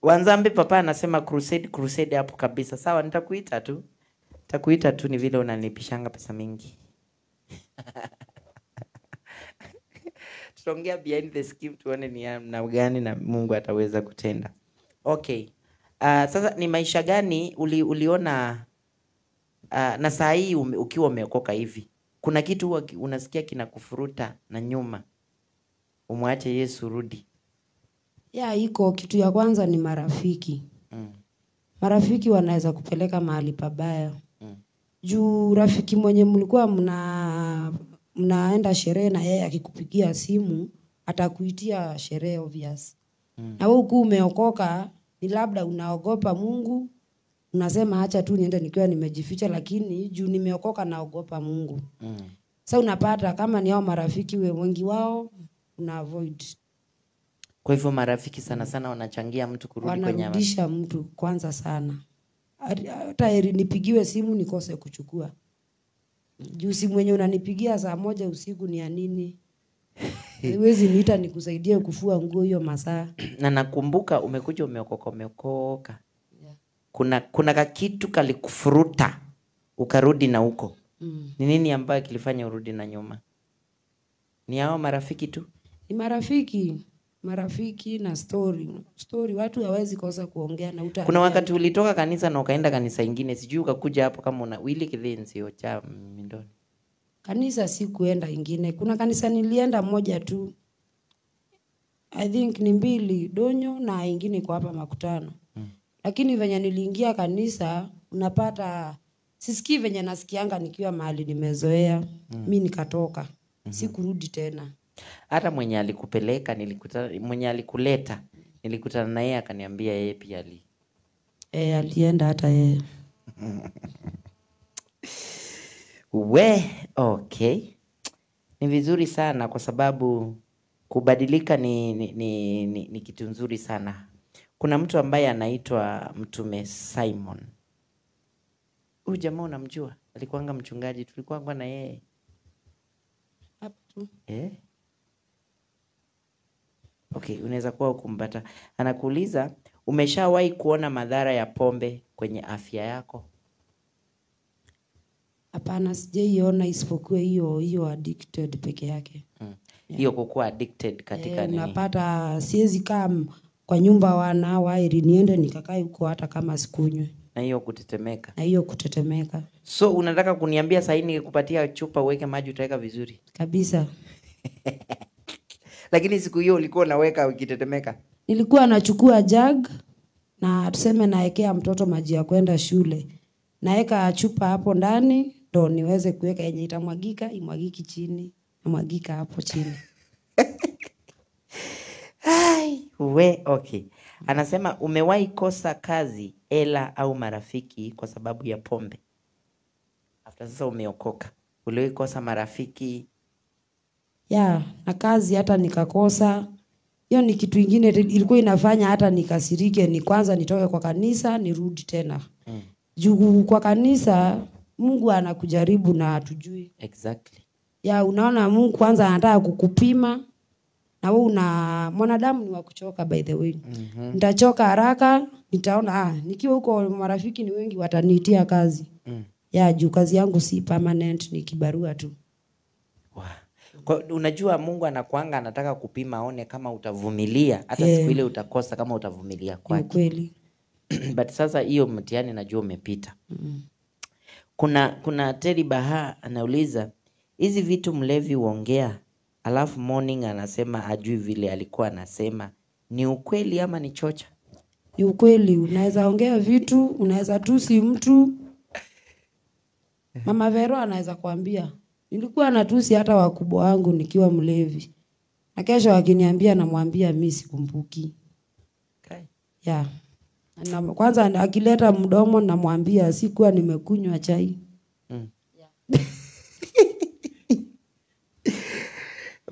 Wanzambi papa anasema crusade hapo kabisa. Sawa, nitakuita tu. Ni vile unanipishanga pesa mingi. Tutaongea behind the scheme tuone ni namna gani na Mungu ataweza kutenda. Okay. Sasa ni maisha gani uliona na saa hii ukiwa umeokoka hivi? Kuna kitu unasikia kinakufuruta na nyuma umwache Yesu rudi? Iko kitu ya kwanza ni marafiki. Marafiki wanaweza kupeleka mahali pabaya. Juu rafiki mwenye mlikuwa mnaenda sherehe na yeye akikupigia simu atakuitia sherehe obvious. Na wewe ukiwa umeokoka ni labda unaogopa Mungu, unasema acha tu niende nikiwa nimejificha, lakini juu nimeokoka naogopa Mungu. Sasa unapata kama ni hao marafiki wengi wao una avoid. Kwa hivyo marafiki sana sana wanachangia mtu kurudi kwenye wanarudisha mtu kwanza sana. Hata nipigiwe simu nikose kuchukua. Juu simu mwenye unanipigia saa 1 usiku ni ya nini? Huwezi niita nikusaidie kufua nguo hiyo masaa. Na nakumbuka umekuja umeokoka. Yeah. Kuna kitu kalikufuruta ukarudi na huko. Ni nini ambayo kilifanya urudi na nyuma? Ni hao marafiki tu? Ni marafiki na story watu hawezi kosa kuongea na uta. Kuna wakati ulitoka kanisa na ukaenda kanisa ingine, sijui ukakuja hapo kama una wili kidhenzi cha mindoni. Kanisa si kuenda ingine. Kuna kanisa nilienda moja tu. I think ni 2 Donyo na ingine iko hapa Makutano. Lakini venye niliingia kanisa unapata sisikii venye nasikianga nikiwa mahali nimezoea. Mimi nikatoka. Sikurudi tena. Hata mwenye alikupeleka mwenye alikuleta nilikutana na yeye akaniambia yeye pia alienda hata yeye. Okay. Ni vizuri sana kwa sababu kubadilika ni kitu nzuri sana. Kuna mtu ambaye anaitwa Mtume Simon. Huyu jamaa unamjua? Alikuwanga mchungaji, tulikuwa na yeye. Hapo tu. Okay, unaweza kuwa ukumbata. Anakuuliza, umeshawahi kuona madhara ya pombe kwenye afya yako? Hapana, sijaiona isipokuwa hiyo addicted peke yake. Hiyo kukuwa addicted katika nini? Unapata siwezi kaa kwa nyumba wanawairi niende nikakae huko hata kama sikunywe. Na hiyo kutetemeka. So unataka kuniambia sasa nikupatia chupa uweke maji utaweka vizuri? Kabisa. Lakini siku hiyo ulikuwa unaweka ukitetemeka? Nilikuwa nachukua jug na tuseme naekea mtoto maji ya kwenda shule. Naeka chupa hapo ndani ndo niweze kuweka yenye itamwagika, imwagiki chini, imwagika hapo chini. Okay. Anasema umewahi kosa kazi, hela au marafiki kwa sababu ya pombe? After sasa umeokoka, uliwahi kosa marafiki? Na kazi hata nikakosa. Hiyo ni kitu kingine ilikuwa inafanya hata nikasirike, ni kwanza nitoke kwa kanisa nirudi tena. Juu kwa kanisa Mungu anakujaribu na hatujui. Exactly. Unaona Mungu kwanza anataka kukupima na wewe mwanadamu ni wa kuchoka by the way. Nitachoka haraka, nitaona nikiwa huko marafiki ni wengi wataniitia kazi. Juu kazi yangu si permanent, ni kibarua tu. Kwa unajua Mungu anakuanga anataka kupima aone kama utavumilia hata siku ile utakosa kama utavumilia kwake. Kweli. But sasa hiyo mtihani najua umepita. Kuna Teddy Baha anauliza, hizi vitu mlevi huongea alafu morning anasema ajui vile alikuwa anasema, ni ukweli ama ni chocha? Ni ukweli. Unaweza ongea vitu, unaweza tusi mtu. Mama Vero anaweza kuambia nilikuwa natusi hata wakubwa wangu nikiwa mlevi. Na kesho akiniambia namwambia mimi sikumbuki. Okay. Na kwanza akileta mdomo namwambia sikuwa nimekunywa chai.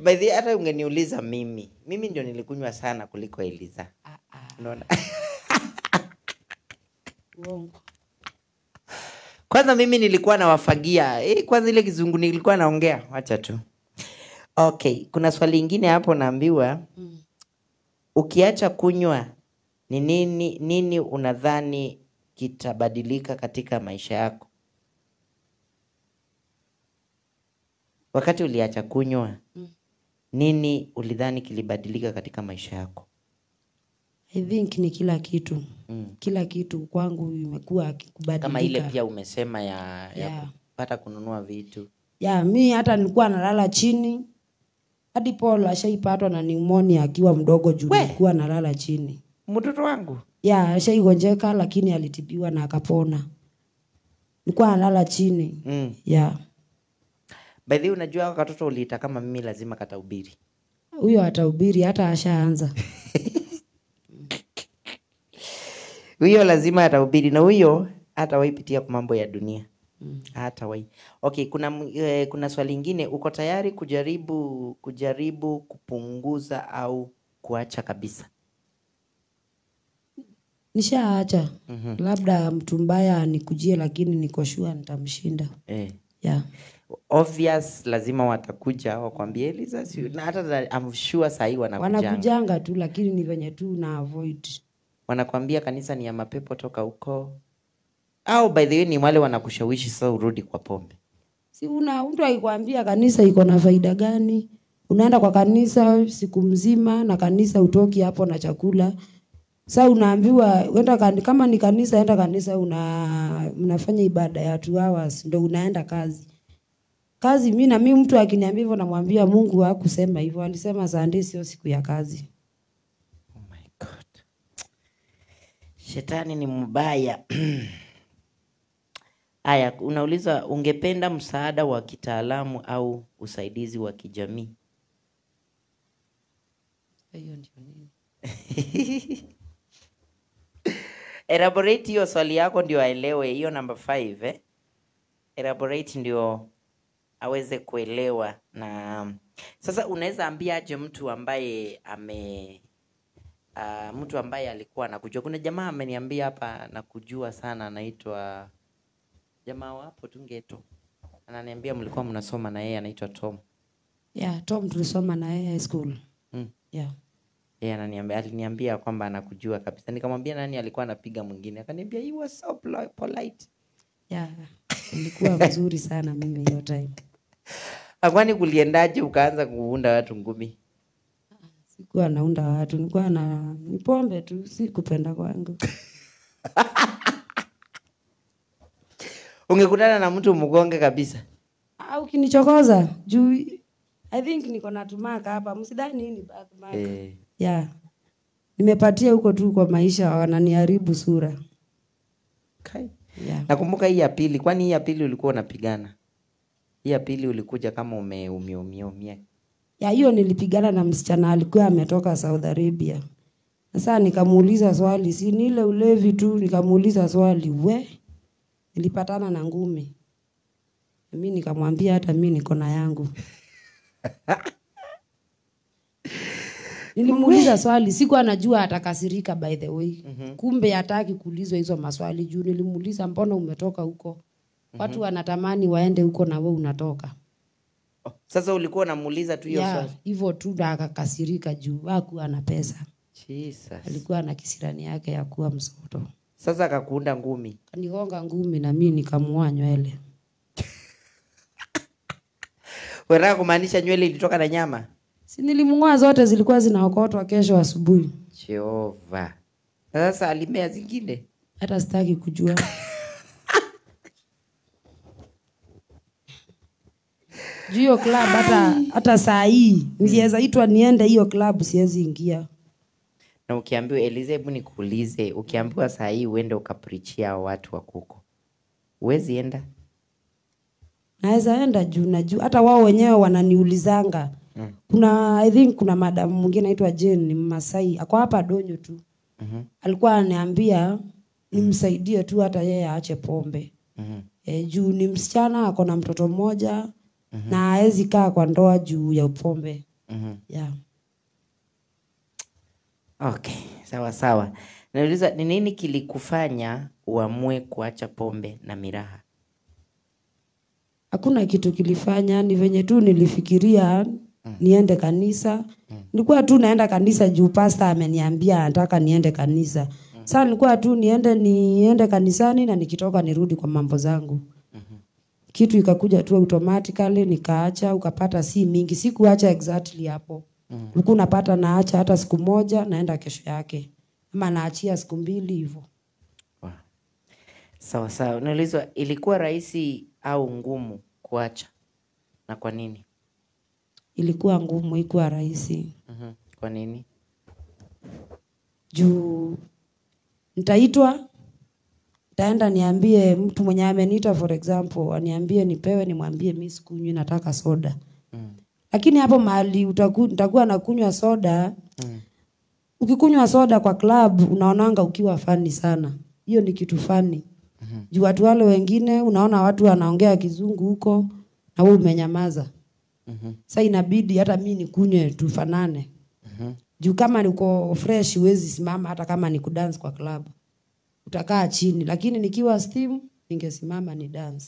By the way, hata ungeniuliza mimi ndio nilikunywa sana kuliko Eliza. Unaona? Uongo. Kwanza mimi nilikuwa nawafagia. Kwanza ile kizungu nilikuwa naongea. Wacha tu. Okay, kuna swali lingine hapo naambiwa. Ukiacha kunywa ni nini unadhani kitabadilika katika maisha yako? Wakati uliacha kunywa, nini ulidhani kilibadilika katika maisha yako? I think ni kila kitu. Kila kitu kwangu imekuwa kikubadilika. Kama ile pia umesema ya kupata kununua vitu. Mi hata nilikuwa nalala chini. Hadi Paul ashaipatwa na pneumonia akiwa mdogo juu nilikuwa nalala chini. Mtoto wangu? Ashaigonjeka lakini alitibiwa na akapona. Nilikuwa nalala chini. By the way, unajua watoto uliita kama mimi lazima katahubiri. Huyo atahubiri hata ashaanza. Huyo lazima atahubiri na huyo hatawahi pitia kwa mambo ya dunia. Hatawahi. Okay, kuna swali lingine, uko tayari kujaribu kupunguza au kuacha kabisa? Nishaacha. Labda mtu mbaya nikujie lakini niko sure nitamshinda. Obvious lazima watakuja wakwambie Eliza, na hata I'm sure sahi wanakujanga tu lakini ni venye tu na avoid. Wanakwambia kanisa ni ya mapepo, toka huko. Au by the way ni wale wanakushawishi sasa urudi kwa pombe. Si mtu akikwambia kanisa iko na faida gani? Unaenda kwa kanisa siku mzima na kanisa utoki hapo na chakula. Sasa unaambiwa kama ni kanisa, enda kanisa, unafanya ibada ya 2 hours ndio unaenda kazi. Mimi mtu akiniambia hivyo namwambia Mungu hakusema hivyo, alisema Sunday sio siku ya kazi. Oh my God. Shetani ni mbaya. Aya, unauliza ungependa msaada wa kitaalamu au usaidizi wa kijamii? Hiyo ndio nini? Elaborate hiyo swali yako ndio aelewe hiyo number 5 Elaborate ndio aweze kuelewa. Na sasa unaweza ambia aje mtu ambaye mtu ambaye alikuwa anakujua. Kuna jamaa ameniambia hapa nakujua sana, anaitwa jamaa wapo Tungeto. Ananiambia mlikuwa mnasoma na yeye, anaitwa Tom. Tom tulisoma na yeye high school. Aliniambia kwamba anakujua kabisa. Nikamwambia nani alikuwa anapiga mwingine? Akaniambia he was so polite. Ilikuwa vizuri sana mimi hiyo time. Kwani kuliendaje ukaanza kuunda watu ngumi? Sikuwa naunda watu, nilikuwa ni pombe tu, si kupenda kwangu. Ungekutana na mtu mgonge kabisa? Ukinichokoza juu I think niko na tumaka hapa, msidhani nini birthmark. Nimepatia huko tu kwa maisha, wananiharibu sura. Nakumbuka hii ya pili, kwani hii ya pili ulikuwa unapigana? Hii ya pili ulikuja kama umeumia. Hiyo nilipigana na msichana alikuwa ametoka Saudi Arabia. Sasa nikamuuliza swali, si ni ile ulevi tu, nikamuuliza swali, nilipatana na ngumi. Mimi nikamwambia hata mimi niko na yangu. Nilimuuliza swali, sikuwa najua atakasirika by the way. Kumbe hataki kuulizwa hizo maswali juu nilimuuliza mbona umetoka huko? Watu wanatamani waende huko na wewe unatoka. Sasa ulikuwa unamuuliza tu hiyo swali? Hivyo tu ndo akakasirika juu hakuwa na pesa. Jesus. Alikuwa na kisirani yake ya kuwa msoto. Sasa akakuunda ngumi. Kanigonga ngumi na mimi nikamua nywele. Wewe kumaanisha nywele ilitoka na nyama? Si nilimngoa zote, zilikuwa zinaokotwa kesho asubuhi. Jehova. Sasa alimea zingine? Hata sitaki kujua. Hiyo club hata saa hii niweza itwa niende hiyo club siwezi ingia. Na ukiambiwa Eliza, hebu nikuulize, ukiambiwa saa hii uende ukaprichia watu wa kuko, uwezi enda? Naweza enda juu hata wao wenyewe wananiulizanga. I think kuna madam mwingine anaitwa Jane, ni Masai, ako hapa Donyo tu. Alikuwa ananiambia nimsaidie tu hata yeye aache pombe. Juu ni msichana ako na mtoto mmoja na haezi kaa kwa ndoa juu ya pombe. Okay, sawa. Nauliza, ni nini kilikufanya uamue kuacha pombe na miraha? Hakuna kitu kilifanya, ni venye tu nilifikiria niende kanisa. Nilikuwa tu naenda kanisa juu pastor ameniambia anataka niende kanisa. Sasa nilikuwa tu niende kanisani na nikitoka nirudi kwa mambo zangu. Kitu ikakuja tu automatically nikaacha, ukapata si mingi. Sikuacha exactly hapo. Ulikuwa unapata naacha hata siku moja naenda kesho yake. Ama naachia siku 2 hivyo. Wow. Sawa sawa. Naulizwa ilikuwa rahisi au ngumu kuacha? Na kwa nini? Ilikuwa ngumu, haikuwa rahisi. Kwa nini? Juu nitaitwa, nitaenda niambie mtu mwenye ameniita for example, aniambie nipewe, nimwambie mimi sikunywi nataka soda. Lakini hapo mahali nitakuwa nakunywa soda. Ukikunywa soda kwa club unaonanga ukiwa funny sana. Hiyo ni kitu funny. Juu watu wale wengine unaona watu wanaongea kizungu huko na wewe umenyamaza. Sasa inabidi hata mimi nikunywe tufanane. Juu kama niko fresh huwezi simama hata kama ni kudance kwa club. Utakaa chini, lakini nikiwa steam ningesimama ni dance.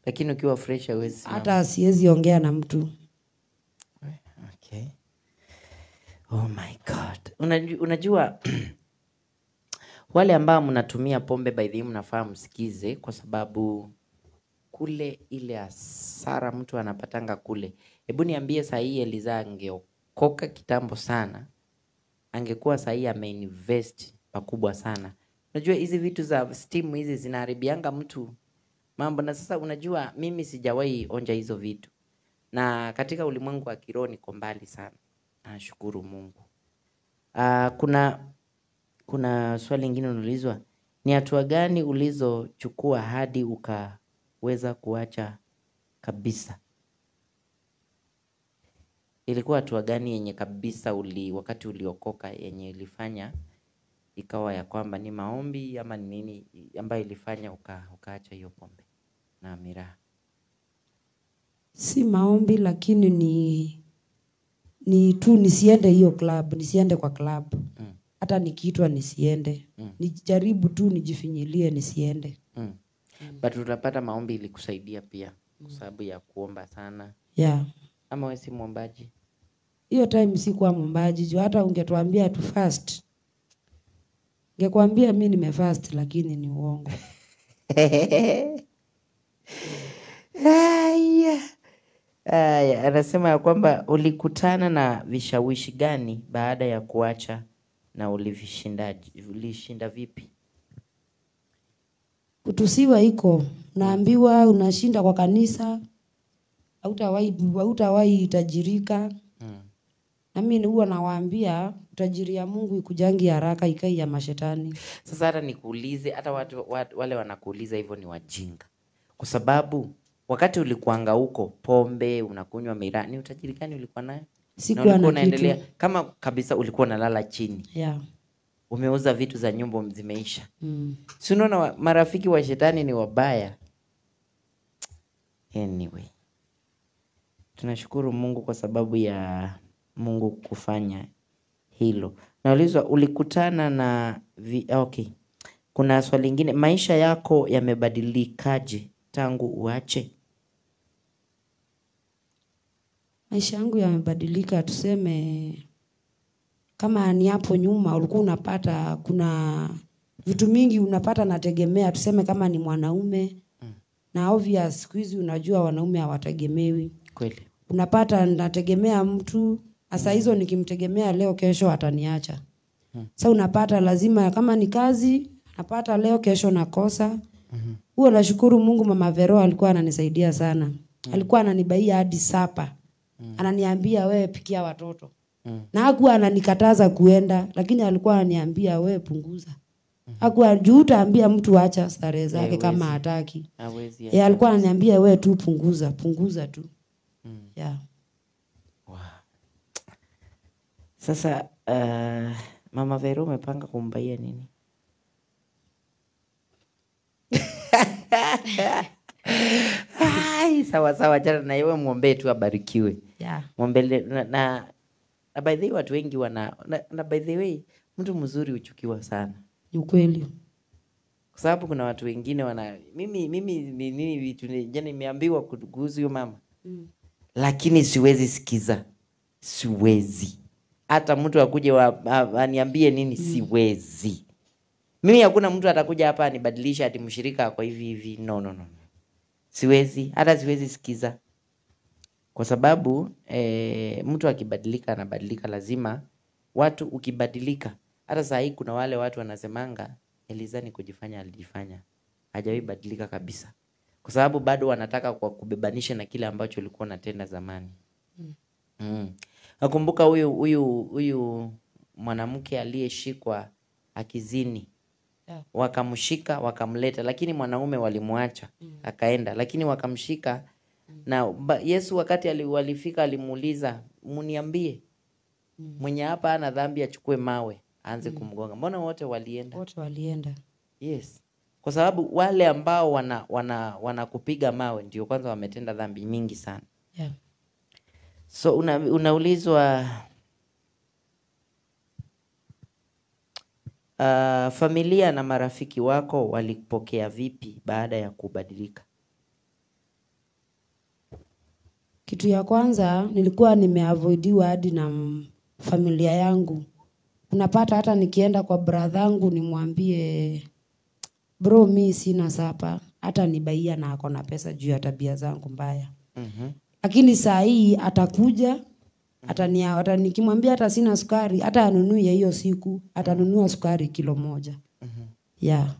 Lakini ukiwa fresh huwezi simama. Hata siwezi ongea na mtu. Okay. Oh my God. Unajua wale ambao mnatumia pombe by the way mnafaa msikize, kwa sababu kule ile hasara mtu anapatanga kule. Hebu niambie saa hii Eliza angeokoka kitambo sana, angekuwa saa hii ameinvest pakubwa sana. Unajua hizi vitu za steam hizi zinaharibianga mtu mambo. Na sasa unajua mimi sijawahi onja hizo vitu. Na katika ulimwengu wa kiroho niko mbali sana. Nashukuru Mungu. Kuna swali lingine unaulizwa, ni hatua gani ulizochukua hadi ukaweza kuacha kabisa? Ilikuwa hatua gani yenye kabisa wakati uliokoka yenye ilifanya ikawa ya kwamba ni maombi ama ni nini ambayo ilifanya ukaacha hiyo pombe na miraha? Si maombi, lakini ni tu nisiende hiyo club, nisiende kwa club. Hata nikiitwa nisiende. Nijaribu tu nijifinyilie nisiende. But utapata maombi ilikusaidia pia kwa sababu ya kuomba sana. Yeah. Ama wewe si muombaji? Hiyo time sikuwa muombaji. Juu hata ungetuambia tu fast. Ningekuambia mimi nimefast lakini ni uongo. Anasema ya kwamba ulikutana na vishawishi gani baada ya kuacha na ulishinda vipi? Kutusiwa iko. Naambiwa unashinda kwa kanisa. Hautawahi tajirika. Na mimi huwa nawaambia utajiri ya Mungu ikujangi haraka, ikai ya mashetani. Sasa hata nikuulize, hata wale wanakuuliza hivyo ni wajinga. Kwa sababu wakati ulikuanga huko pombe, unakunywa miraa, ni utajiri gani ulikuwa nayo? Sikuwa na unaendelea kitu. kama kabisa ulikuwa unalala chini. Yeah. Umeuza vitu za nyumba zimeisha. Si unaona marafiki wa shetani ni wabaya. Anyway. Tunashukuru Mungu kwa sababu ya Mungu kufanya hilo. Naulizwa ulikutana na okay. Kuna swali lingine, maisha yako yamebadilikaje tangu uache? Maisha yangu yamebadilika, tuseme kama ni hapo nyuma ulikuwa unapata kuna vitu mingi unapata nategemea, tuseme kama ni mwanaume. Na obvious siku hizi unajua wanaume hawategemewi. Kweli. Unapata nategemea mtu, hasa hizo nikimtegemea leo kesho ataniacha. Sasa unapata lazima kama ni kazi, napata leo kesho nakosa. Huwa nashukuru Mungu Mama Vero alikuwa ananisaidia sana. Alikuwa ananibaia hadi sapa. Ananiambia wewe pikia watoto. Na hakuwa ananikataza kuenda, lakini alikuwa ananiambia wewe punguza. Hakuwa juu utaambia mtu acha starehe zake kama hataki. Hawezi. Alikuwa ananiambia wewe tu punguza tu. Yeah. Wow. Sasa Mama Vero umepanga kumbaia nini? Sawa jana na yeye muombe tu abarikiwe. Yeah. Muombe na by the way watu wengi na by the way mtu mzuri huchukiwa sana. Ni ukweli. Kwa sababu kuna watu wengine mimi vitu jana nimeambiwa kuhusu huyo mama. Lakini siwezi sikiza. Siwezi. Hata mtu akuje aniambie nini siwezi. Mimi hakuna mtu atakuja hapa anibadilisha ati mshirika kwa hivi. No. Siwezi, hata siwezi sikiza. Kwa sababu mtu akibadilika anabadilika lazima. Watu ukibadilika. Hata saa hii kuna wale watu wanasemanga Eliza ni kujifanya alijifanya. Hajawahi badilika kabisa. Kwa sababu bado wanataka kwa kubebanisha na kile ambacho ulikuwa unatenda zamani. Nakumbuka huyu mwanamke aliyeshikwa akizini. Wakamshika, wakamleta, lakini mwanaume walimwacha, akaenda, lakini wakamshika. Na Yesu wakati walifika alimuuliza, "Muniambie, mwenye hapa ana dhambi achukue mawe, aanze kumgonga." Mbona wote walienda? Wote walienda. Yes. Kwa sababu wale ambao wanakupiga mawe ndio kwanza wametenda dhambi mingi sana. Yeah. So unaulizwa familia na marafiki wako walipokea vipi baada ya kubadilika? Kitu ya kwanza nilikuwa nimeavoidiwa hadi na familia yangu. Unapata hata nikienda kwa brother yangu nimwambie bro mimi sina sapa, hata nibaia na ako na pesa juu ya tabia zangu mbaya. Lakini saa hii atakuja hata nikimwambia hata sina sukari, hata anunue hiyo siku, atanunua sukari kilo 1. Yeah.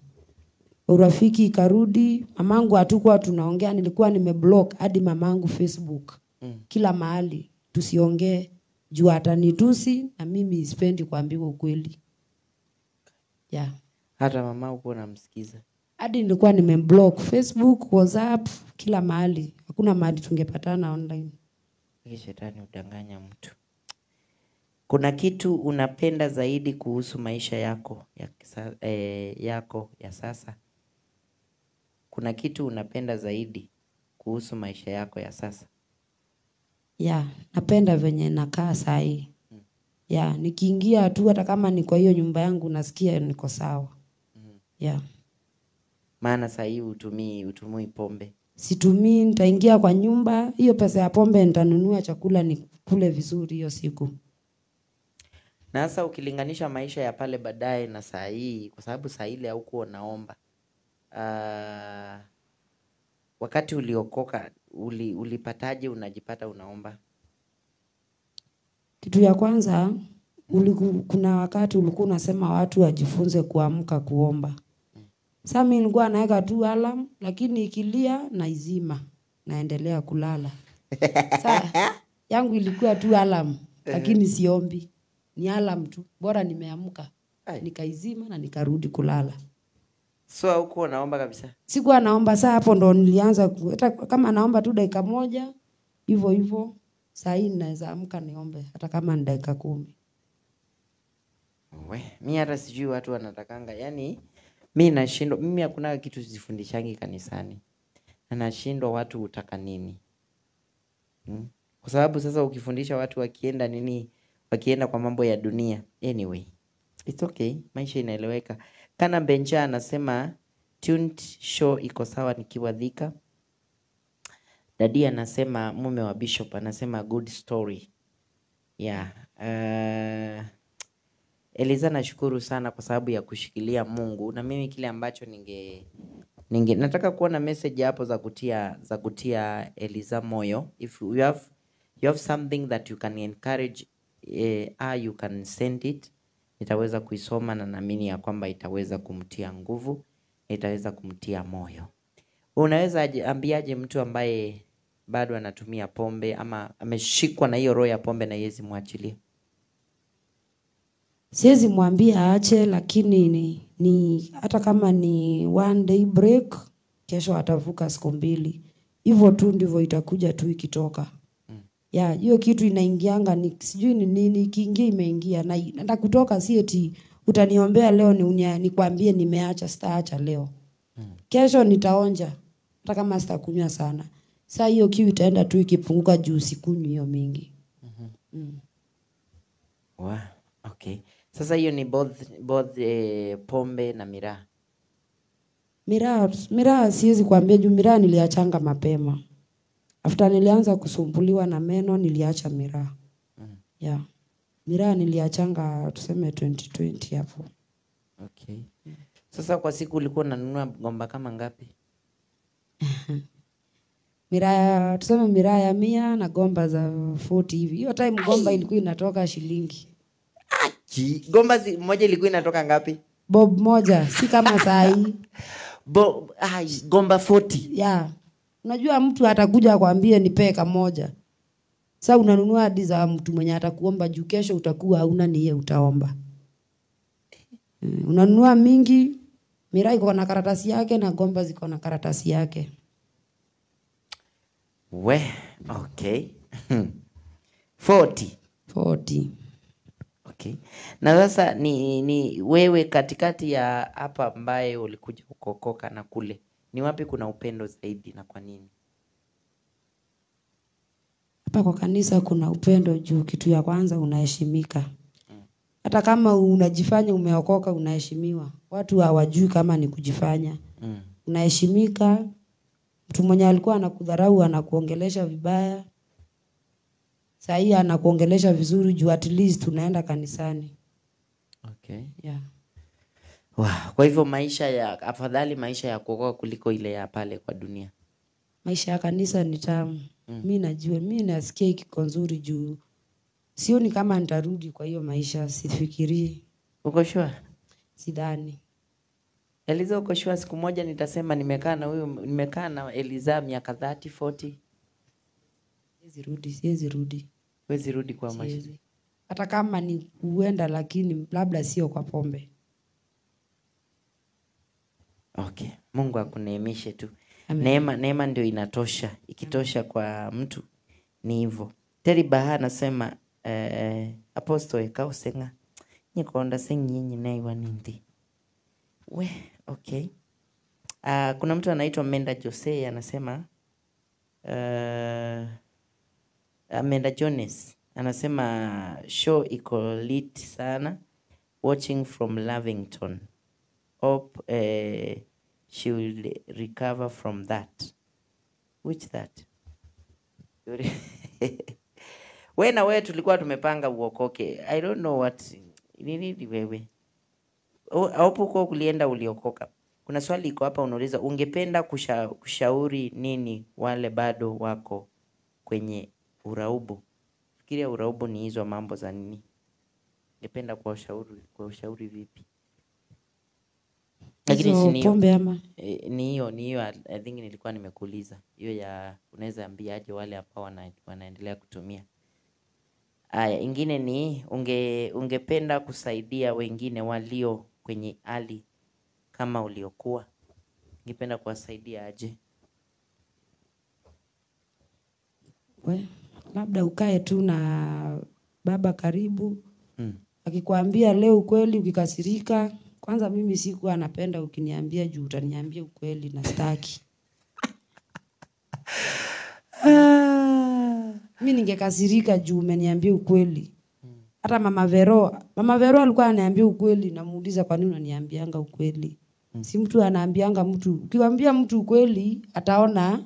Urafiki karudi, mamangu hatukuwa tunaongea, nilikuwa nimeblock hadi mamangu Facebook. Kila mahali tusiongee juu atanitusi na mimi sipendi kuambiwa ukweli. Yeah. Hata mama uko unamsikiza. Hadi nilikuwa nimeblock Facebook, WhatsApp, kila mahali. Hakuna mahali tungepatana online. Shetani udanganya mtu. Kuna kitu unapenda zaidi kuhusu maisha yako ya sasa? Kuna kitu unapenda zaidi kuhusu maisha yako ya sasa? Yeah, napenda venye nakaa saa hii. Yeah, nikiingia tu hata kama ni kwa hiyo nyumba yangu nasikia niko sawa. Yeah. Maana saa hii utumii pombe. Situmii, nitaingia kwa nyumba, hiyo pesa ya pombe nitanunua chakula nikule vizuri hiyo siku. Na sasa ukilinganisha maisha ya pale baadaye na saa hii, kwa sababu saa ile haukuwa unaomba. Wakati uliokoka ulipataje unajipata unaomba? Kitu ya kwanza kuna wakati ulikuwa unasema watu wajifunze kuamka kuomba. Sasa mimi nilikuwa naweka tu alarm, lakini ikilia naizima, naendelea kulala. Sasa yangu ilikuwa tu alarm, lakini siombi. Ni alarm tu, bora nimeamka, nikaizima na nikarudi kulala. So huko naomba kabisa? Sikuwa naomba, saa hapo ndo nilianza hata kama naomba tu dakika 1, hivyo. Saa hii naweza amka niombe hata kama ni dakika 10. Mimi hata sijui watu wanatakanga. Yaani mimi nashindwa, mimi hakuna kitu sifundishangi kanisani. Na nashindwa watu hutaka nini? Kwa sababu sasa ukifundisha watu wakienda kwa mambo ya dunia. Anyway, it's okay, maisha inaeleweka. Kana Benja anasema tuned show iko sawa nikiwa Thika. Dadi anasema mume wa Bishop anasema good story. Yeah. Eliza nashukuru sana kwa sababu ya kushikilia Mungu. Na mimi kile ambacho nataka kuona message hapo za kutia Eliza moyo. If you have something that you can encourage you can send it. Nitaweza kuisoma na naamini ya kwamba itaweza kumtia nguvu, itaweza kumtia moyo. Unaweza ambiaje mtu ambaye bado anatumia pombe ama ameshikwa na hiyo roho ya pombe na Yesu muachilie? Siwezi mwambia aache, lakini ni hata kama ni 1 day break, kesho atavuka siku 2. Hivyo tu ndivyo itakuja tu ikitoka. Ya, hiyo kitu inaingianga sijui ni nini, ikiingia imeingia na kutoka si eti utaniombea leo nikwambie nimeacha, sitaacha leo. Kesho nitaonja hata kama sitakunywa sana. Sasa hiyo kiu itaenda tu ikipunguka juu sikunywi hiyo mingi. Okay. Sasa hiyo ni both pombe na miraa. Miraa siwezi kuambia juu miraa niliachanga mapema. After nilianza kusumbuliwa na meno niliacha miraa. Yeah. Miraa niliachanga tuseme 2020 hapo. Okay. Sasa kwa siku ulikuwa unanunua gomba kama ngapi? Tuseme miraa ya 100 na gomba za 40 hivi. Hiyo time gomba ilikuwa inatoka shilingi. Gomba moja ilikuwa inatoka ngapi? Bob moja, si kama saa hii. Gomba 40. Yeah. Unajua mtu atakuja akwambie nipe kamoja. Sasa unanunua hadi za mtu mwenye atakuomba juu kesho utakuwa hauna ni yeye utaomba. Unanunua mingi, miraa iko na karatasi yake na gomba ziko na karatasi yake. Okay. 40. Okay. Na sasa ni wewe katikati ya hapa ambaye ulikuja kukokoka na kule. Ni wapi kuna upendo zaidi na kwa nini? Hapa kwa kanisa kuna upendo juu kitu ya kwanza unaheshimika. Hata kama unajifanya umeokoka unaheshimiwa. Watu hawajui kama ni kujifanya. Unaheshimika. Mtu mwenye alikuwa anakudharau anakuongelesha vibaya. Saa hii anakuongelesha vizuri juu at least tunaenda kanisani. Okay. Yeah. Wow. Kwa hivyo afadhali maisha ya kuokoka kuliko ile ya pale kwa dunia. Maisha ya kanisa ni tamu. Mimi najua, mimi nasikia iko nzuri juu sioni kama nitarudi kwa hiyo maisha, sifikirii. Uko sure? Sidhani. Eliza, uko sure siku moja nitasema nimekaa na Eliza miaka 30, 40? Siwezi rudi. Huwezi rudi kwa maisha. Hata kama ni kuenda lakini labda sio kwa pombe. Okay. Mungu akuneemishe tu. Amen. Neema ndio inatosha. Ikitosha kwa mtu ni hivyo. Terry Baha anasema Apostle Kausenga nyikonda senyi naiwa nindi. Okay. Kuna mtu anaitwa Menda Jose anasema Menda Jones anasema show iko lit sana, watching from Lavington. Hope she will recover from that. Which that? Wewe tulikuwa tumepanga uokoke. I don't know what. Nini wewe? Hapo kwa kulienda uliokoka. Kuna swali iko hapa unauliza, ungependa kushauri nini wale bado wako kwenye uraubu? Fikiria uraubu ni hizo mambo za nini? Ungependa kuwashauri vipi? Lakini pombe ama ni hiyo I think nilikuwa nimekuuliza. Hiyo ya unaweza ambiaje wale ambao wanaendelea kutumia. Ingine ni ungependa kusaidia wengine walio kwenye hali kama uliokuwa. Ungependa kuwasaidia aje? Labda ukae tu na baba karibu. Akikwambia leo ukweli ukikasirika, kwanza mimi sikuwa napenda ukiniambia juu utaniambia ukweli na staki. Mimi ningekasirika juu umeniambia ukweli. Hata Mama Vero alikuwa ananiambia ukweli, namuuliza kwa nini unaniambianga ukweli? Si mtu anaambianga mtu, ukiwaambia mtu ukweli ataona,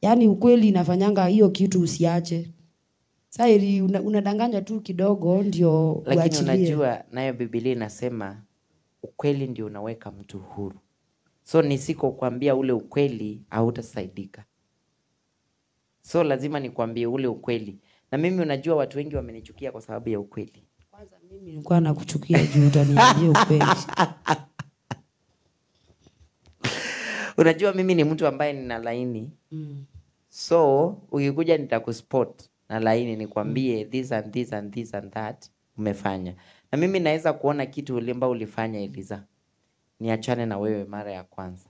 yani ukweli inafanyanga hiyo kitu usiache. Sasa unadanganya tu kidogo ndio uachilie. Lakini unajua nayo Biblia inasema ukweli ndio unaweka mtu huru. So nisiko kuambia ule ukweli hautasaidika. So lazima nikwambie ule ukweli. Na mimi unajua watu wengi wamenichukia kwa sababu ya ukweli. Kwanza mimi nilikuwa nakuchukia juu utaniambia ukweli. Unajua mimi ni mtu ambaye nina laini. So ukikuja nitakuspot na laini nikwambie this and this and this and that umefanya. Na mimi naweza kuona kitu ulimba ulifanya Eliza. Niachane na wewe mara ya kwanza.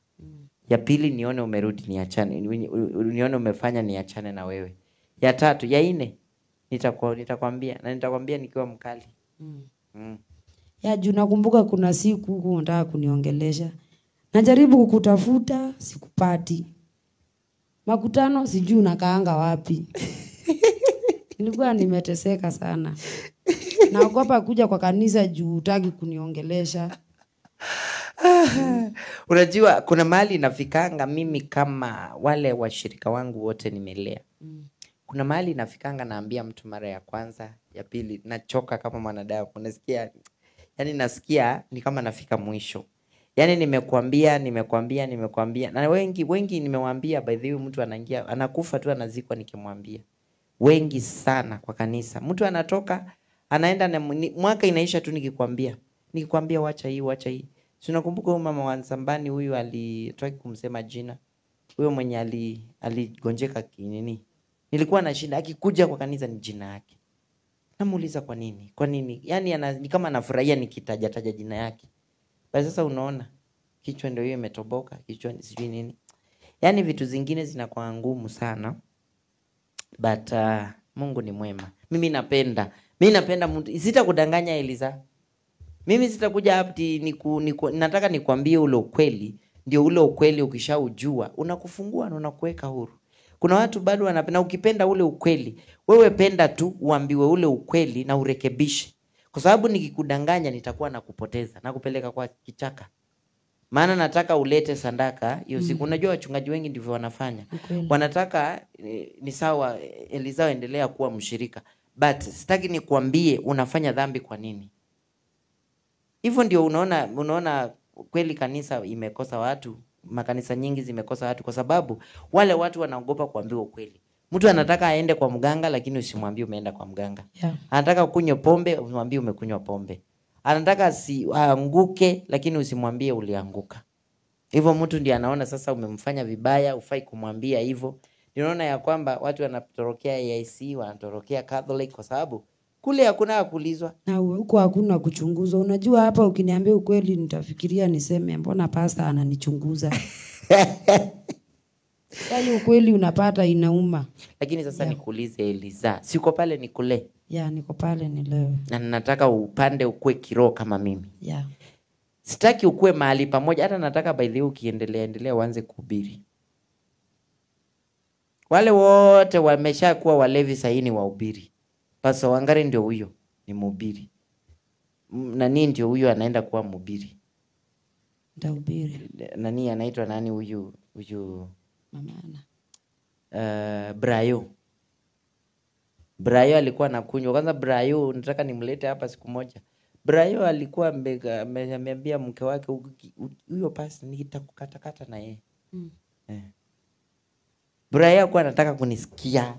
Ya pili nione umerudi niachane. Nione umefanya niachane na wewe. Ya tatu, ya nne nitakwambia na nitakwambia nikiwa mkali. Ya juu nakumbuka kuna siku huko unataka kuniongelesha. Najaribu kukutafuta sikupati. Makutano sijui unakaanga wapi. Nilikuwa nimeteseka sana. Naogopa kuja kwa kanisa juu hutaki kuniongelesha. Unajua kuna mahali nafikanga mimi kama wale washirika wangu wote nimelea. Kuna mahali nafikanga naambia mtu mara ya kwanza, ya pili, nachoka kama mwanadamu. Unasikia, yani nasikia ni kama nafika mwisho. Yani nimekuambia. Na wengi nimewaambia, by the way, mtu anaingia, anakufa tu anazikwa nikimwambia. Wengi sana kwa kanisa. Mtu anatoka, anaenda na mwaka inaisha tu nikikwambia wacha hii. Tunakumbuka huyu mama wa Nsambani huyu alitaka kumsema jina. Huyo mwenye aligonjeka kinini. Nilikuwa na shida akikuja kwa kanisa ni jina yake. Namuuliza kwa nini? Kwa nini? Yaani ni kama anafurahia nikitaja jina yake. Basi sasa unaona kichwa ndio hiyo imetoboka, kichwa sijui nini. Yaani vitu zingine zinakuwa ngumu sana. But Mungu ni mwema. Mimi napenda mtu. Sitakudanganya Eliza. Mimi sitakuja hapa nataka nikwambie ule ukweli, ndio ule ukweli ukishaujua unakufungua na unakuweka huru. Kuna watu bado wanapenda, ukipenda ule ukweli, wewe penda tu uambiwe ule ukweli na urekebishe. Kwa sababu nikikudanganya nitakuwa nakupoteza, nakupeleka kwa kichaka. Maana nataka ulete sadaka hiyo siku. Unajua wachungaji wengi ndivyo wanafanya. Wanataka ni sawa Eliza endelea kuwa mshirika, but sitaki nikwambie unafanya dhambi kwa nini. Hivyo ndio unaona kweli kanisa imekosa watu, makanisa nyingi zimekosa watu kwa sababu wale watu wanaogopa kuambiwa ukweli. Mtu anataka aende kwa mganga lakini usimwambie umeenda kwa mganga. Yeah. Anataka kunywa pombe usimwambie umekunywa pombe. Anataka aanguke lakini usimwambie ulianguka. Hivyo mtu ndiye anaona sasa umemfanya vibaya, ufai kumwambia hivyo. Unaona ya kwamba watu wanatorokea AIC, wanatorokea Catholic kwa sababu kule hakuna kulizwa. Na huko hakuna kuchunguzwa. Unajua hapa ukiniambia ukweli nitafikiria niseme mbona pastor ananichunguza. Yaani ukweli unapata inauma. Lakini sasa nikuulize Eliza, siko pale nikule? Niko pale nilewe. Na nataka upande ukue kiroho kama mimi. Sitaki ukue mahali pamoja, hata nataka by the way ukiendelea uanze kuhubiri. Wale wote wameshakuwa walevi saini wahubiri. Pastor Wangari ndio huyo ni mhubiri. Nani ndio huyo anaenda kuwa mhubiri? Ndahubiri. Nani anaitwa nani huyu Mamana. Brayo alikuwa anakunywa. Kwanza Brayo nataka nimlete hapa siku moja. Brayo alikuwa ameambia mke wake huyo pasi nitakukata na yeye. Brayo alikuwa anataka kunisikia.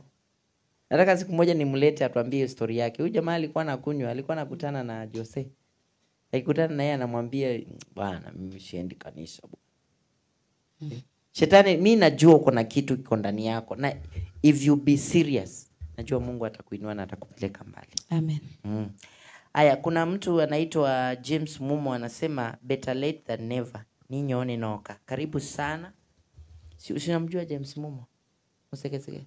Nataka siku moja nimlete atuambie story yake. Huyu jamaa alikuwa anakunywa, alikuwa anakutana na Jose. Akikutana na yeye anamwambia bwana mimi siendi kanisa. Shetani, mimi najua uko na kitu kiko ndani yako na if you be serious, najua Mungu atakuinua na atakupeleka mbali. Amen. Aya, kuna mtu anaitwa James Mumo anasema better late than never. Ninyone noka. Karibu sana. Si unamjua James Mumo? Usekeseke.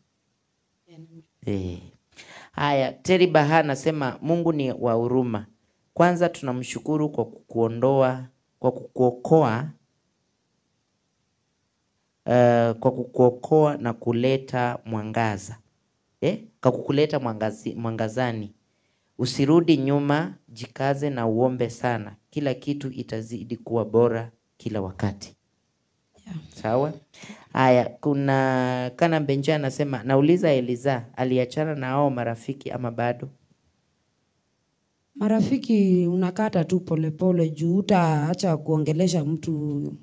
Haya, Terry Baha anasema Mungu ni wa huruma. Kwanza tunamshukuru kwa kukuokoa na kuleta mwangaza. Kwa kukuleta mwangazani. Usirudi nyuma, jikaze na uombe sana. Kila kitu itazidi kuwa bora kila wakati. Sawa? Haya, kuna Kana Benja anasema nauliza Eliza, aliachana na hao marafiki ama bado? Marafiki unakata tu polepole juu utaacha kuongelesha mtu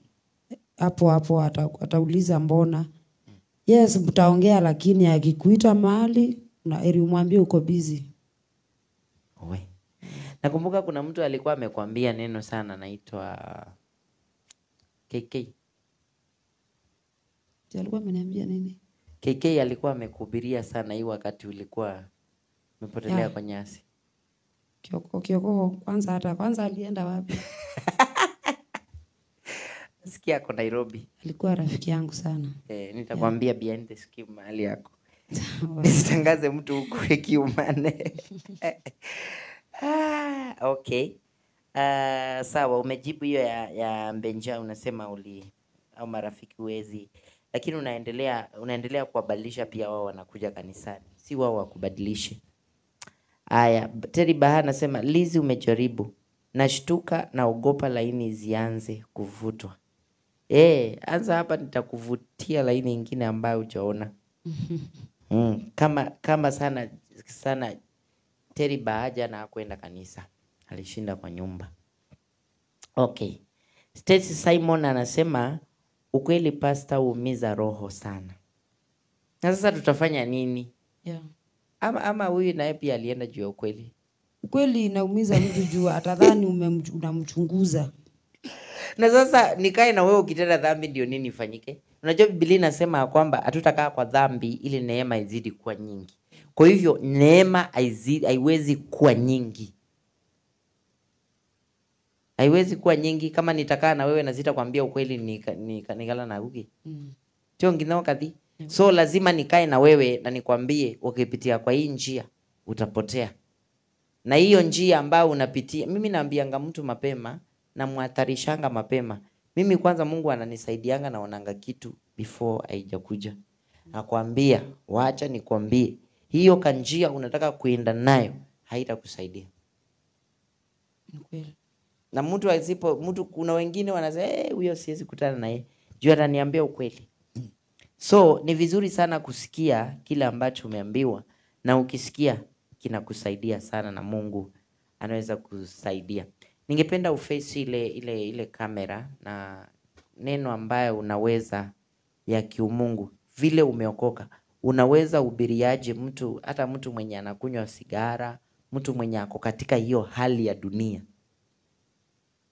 hapo atauliza mbona. Yes, mtaongea lakini akikuita mahali na eri umwambie uko busy. Nakumbuka kuna mtu alikuwa amekwambia neno sana anaitwa KK. Alikuwa ameniambia nini? KK alikuwa amekuhubiria sana hii wakati ulikuwa umepotelea kwa nyasi. Kioko kwanza alienda wapi? Sikia ako Nairobi. Alikuwa rafiki yangu sana. Nitakwambia behind the scheme mahali yako. Nisitangaze mtu huko kiumane. Okay. Sawa, umejibu hiyo ya Benja unasema au marafiki uwezi. Lakini unaendelea kuwabadilisha pia wao wanakuja kanisani. Si wao wakubadilishe. Aya, Terry Baha anasema Lizi umejaribu. Nashtuka, naogopa laini zianze kuvutwa. Anza hapa nitakuvutia laini nyingine ambayo hujaona. Kama sana Terry Bahaja na kwenda kanisa. Alishinda kwa nyumba. Okay. Stacy Simon anasema ukweli pastor huumiza roho sana. Na sasa tutafanya nini? Yeah. Ama huyu naye pia alienda juu ya ukweli. Ukweli inaumiza mtu juu atadhani unamchunguza. Na sasa nikae na wewe ukitenda dhambi ndio nini ifanyike? Unajua Biblia inasema kwamba hatutakaa kwa dhambi ili neema izidi kuwa nyingi. Kwa hivyo neema haiwezi kuwa nyingi. Haiwezi kuwa nyingi kama nitakaa na wewe na sitakwambia ukweli nikala na uki. Tio nginao kadhi. So lazima nikae na wewe na nikwambie ukipitia kwa hii njia utapotea. Na hiyo njia ambayo unapitia, mimi naambianga mtu mapema na muhatarishanga mapema. Mimi kwanza Mungu ananisaidianga naonanga kitu before haijakuja. Nakwambia, wacha nikwambie, hiyo kanjia unataka kuenda nayo haitakusaidia. Okay. Na mtu kuna wengine wanasema huyo siwezi kutana naye. Juu ataniambia ukweli. So ni vizuri sana kusikia kile ambacho umeambiwa, na ukisikia kinakusaidia sana na Mungu anaweza kusaidia. Ningependa uface ile kamera na neno ambayo unaweza ya kiumungu vile umeokoka. Unaweza ubiriaje mtu, hata mtu mwenye anakunywa sigara, mtu mwenye ako katika hiyo hali ya dunia.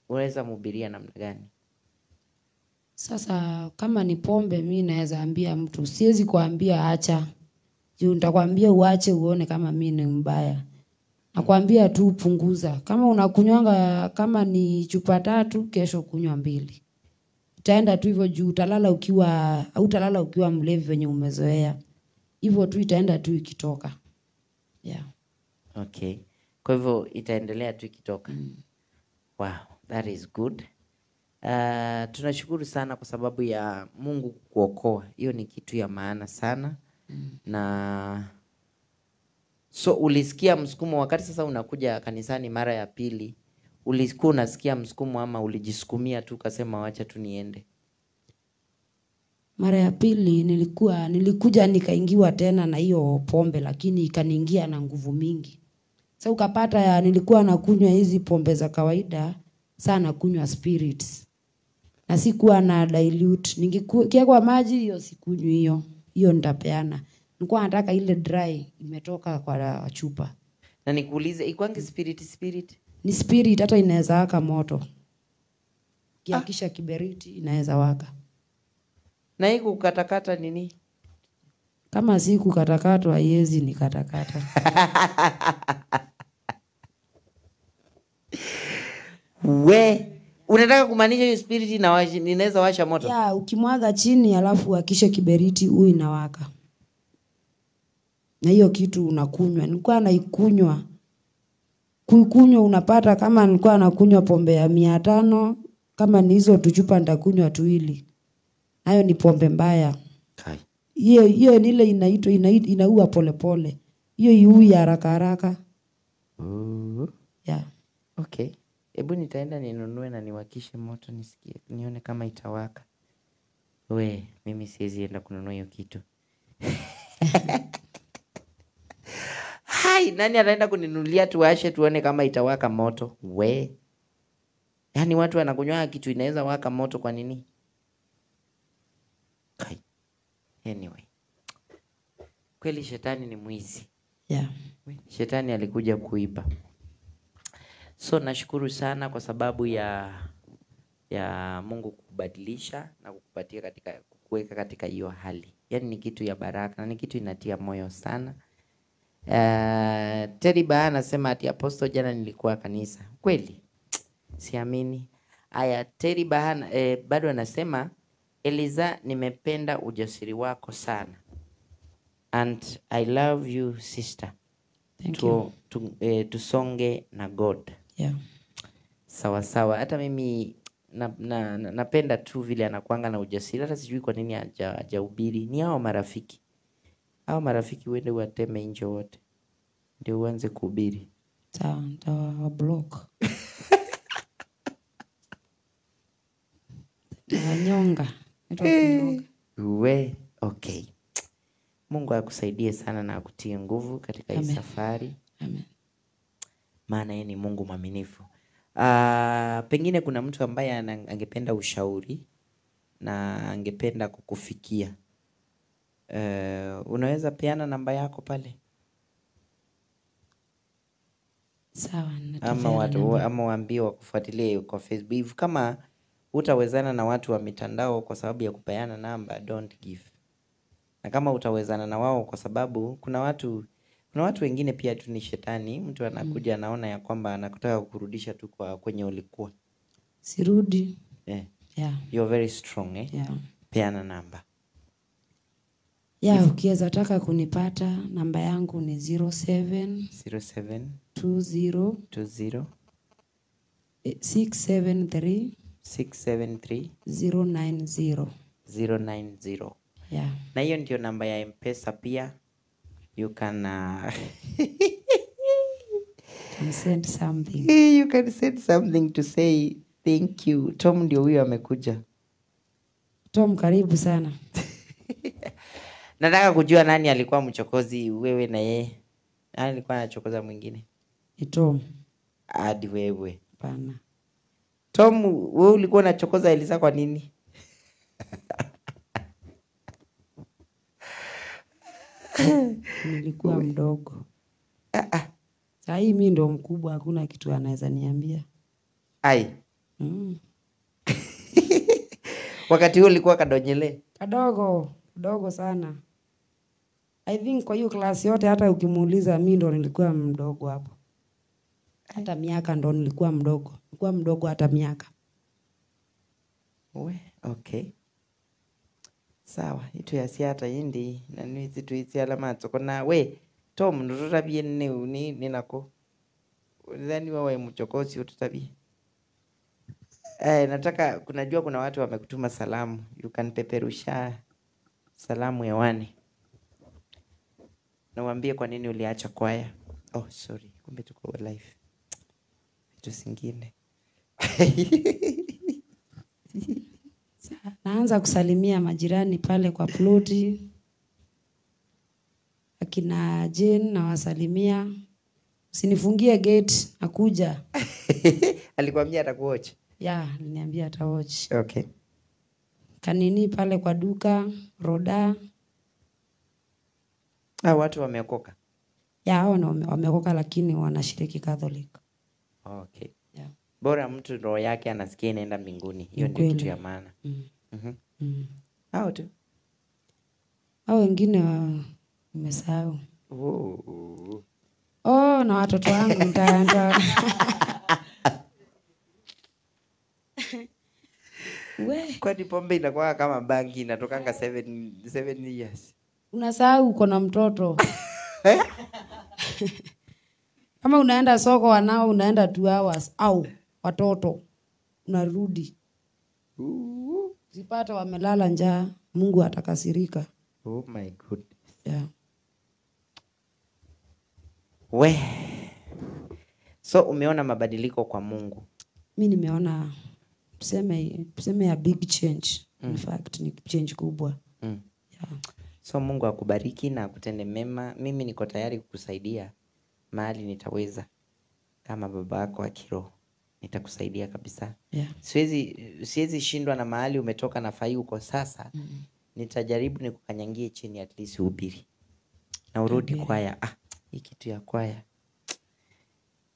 Unaweza mhubiria namna gani? Sasa kama ni pombe mimi naweza ambia mtu, siwezi kuambia acha. Juu nitakwambia uache uone kama mimi ni mbaya. Nakwambia tu punguza. Kama unakunywanga kama ni chupa 3, kesho kunywa 2. Itaenda tu hivyo juu utalala ukiwa mlevi wenye umezoea. Hivyo tu itaenda tu ikitoka. Yeah. Okay. Kwa hivyo itaendelea tu ikitoka. Wow, that is good. Tunashukuru sana kwa sababu ya Mungu kuokoa. Hiyo ni kitu ya maana sana. Na so ulisikia msukumo wakati sasa unakuja kanisani mara ya pili, ulikuwa unasikia msukumo ama ulijisukumia tu ukasema wacha tu niende? Mara ya pili nilikuja nikaingiwa tena na hiyo pombe, lakini ikaniingia na nguvu mingi. Sasa ukapata nilikuwa nakunywa hizi pombe za kawaida, sana kunywa spirits. Na sikuwa na dilute. Ningekiwa maji hiyo sikunywi hiyo. Hiyo nitapeana. Nilikuwa nataka ile dry imetoka kwa chupa. Na nikuulize, ikwangi spirit? Ni spirit, hata inaweza waka moto. Kiakisha kiberiti inaweza waka. Na hii kukatakata nini? Kama si kukatakatwa haiwezi nikatakata. Unataka kumaanisha hiyo spirit inaweza washa moto? Ya, ukimwaga chini alafu akisha kiberiti inawaka. Na hiyo kitu unakunywa. Nilikuwa naikunywa. Kuikunywa unapata kama nilikuwa nakunywa pombe ya 500, kama ni hizo tuchupa nitakunywa 2. Hayo ni pombe mbaya. Kai. Hiyo ni ile inaua pole pole. Hiyo iui haraka haraka. Yeah. Okay. Hebu nitaenda ninunue na niwakishe moto nisikie, nione kama itawaka. Mimi siwezi enda kununua hiyo kitu. Hai, nani ataenda kuninunulia tuwashe tuone kama itawaka moto? Yaani watu wanakunywa kitu inaweza waka moto kwa nini? Kai. Anyway. Kweli shetani ni mwizi. Yeah. Shetani alikuja kuiba. So nashukuru sana kwa sababu ya Mungu kukubadilisha na kukupatia kukuweka katika hiyo hali. Yaani ni kitu ya baraka na ni kitu inatia moyo sana. Terry Bahaja anasema ati Apostle jana nilikuwa kanisa. Kweli? Siamini. Aya, Terry Bahaja bado anasema Eliza, nimependa ujasiri wako sana. And I love you sister. Thank you. Tusonge na God. Yeah. Sawa sawa. Hata mimi napenda tu vile anakuanga na ujasiri. Hata sijui kwa nini hajahubiri. Ni hao marafiki. Hao marafiki uende wateme nje wote. Ndio uanze kuhubiri. Sawa, nitawablock. Nyonga. Naitwa Kinyonga. We, okay. Mungu akusaidie sana na akutie nguvu katika hii Amen. safari. Amen. Maana yeye ni Mungu mwaminifu. Pengine kuna mtu ambaye angependa ushauri na angependa kukufikia. Unaweza peana namba yako pale? Sawa, Ama waambie wakufuatilie kwa Facebook. Kama utawezana na watu wa mitandao kwa sababu ya kupeana namba, don't give. Na kama utawezana na wao kwa sababu kuna watu wengine pia tu ni shetani. Mtu anakuja anaona ya kwamba anakutaka kukurudisha tu kwa kwenye ulikuwa. Sirudi. Yeah. You're very strong, eh? Yeah. Peana namba. Ukiweza taka kunipata, namba yangu ni 07 20 673 090. Yeah. Na hiyo ndio namba ya M-Pesa pia. You can send something. You can send something to say thank you. Tom ndio huyo amekuja. Tom, karibu sana. Nataka kujua nani alikuwa mchokozi, wewe na yeye. Nani alikuwa anachokoza mwingine? Ni Tom. Hadi wewe. Hapana. Tom, wewe ulikuwa unachokoza Elisa kwa nini? Nilikuwa mdogo. Sasa hii mimi ndo mkubwa, hakuna kitu anaweza niambia. Ai. Wakati huo ulikuwa kadonyele? Kadogo sana. I think kwa hiyo klasi yote hata ukimuuliza mimi ndo nilikuwa mdogo hapo. Hata miaka ndo nilikuwa mdogo. Nilikuwa mdogo hata miaka. Okay. Sawa, itu yasiata indi na nwizi tuisi alama tsokona we Tom ndotabie ni nako. Udhani wewe mchokozi ututabie. Nataka kunajua kuna watu wamekutuma salamu. You can peperusha salamu hewani. Na waambie kwa nini uliacha kwaya. Oh, sorry. Kumbe tuko live. Vitu zingine. Naanza kusalimia majirani pale kwa ploti. Akina Jane na wasalimia. Usinifungie gate, nakuja. Alikwambia atakuwatch? Aliniambia atawatch. Okay. Kanini pale kwa duka, Roda. Watu wameokoka? Hao wameokoka lakini wanashiriki Catholic. Okay. Bora mtu roho yake anasikia inaenda mbinguni. Hiyo ndio kitu ya maana. Hao tu. Hao wengine nimesahau. Na watoto wangu nitaanza. Kwani pombe inakuwa kama bangi inatokanga 7 years. Unasahau uko na mtoto. Kama unaenda soko wanao unaenda 2 hours au watoto unarudi. Zipata wamelala njaa, Mungu atakasirika. Oh my God. Yeah. So umeona mabadiliko kwa Mungu? Mimi nimeona tuseme ya big change. In fact ni change kubwa. So Mungu akubariki na akutende mema. Mimi niko tayari kukusaidia mahali nitaweza. Kama baba yako wa kiroho nitakusaidia kabisa. Siwezi shindwa na mahali umetoka na fai uko sasa. Nitajaribu nikukanyangie chini at least uhubiri. Na urudi kwaya. Hii kitu ya kwaya.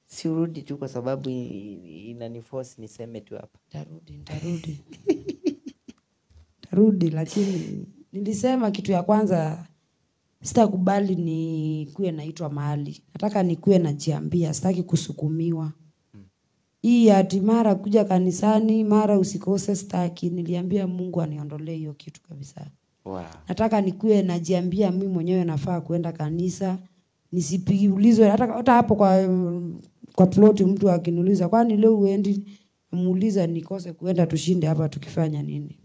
Si urudi tu kwa sababu inaniforce niseme tu hapa. Tarudi lakini nilisema kitu ya kwanza sitakubali nikuwe naitwa mahali. Nataka nikuwe najiambia, sitaki kusukumiwa. Hii ati mara kuja kanisani, mara usikose sitaki. Niliambia Mungu aniondolee hiyo kitu kabisa. Nataka nikuwe najiambia mimi mwenyewe nafaa kuenda kanisa. Nisipiulizwe hata hapo kwa ploti mtu akiniuliza kwani leo uendi, muuliza nikose kuenda tushinde hapa tukifanya nini.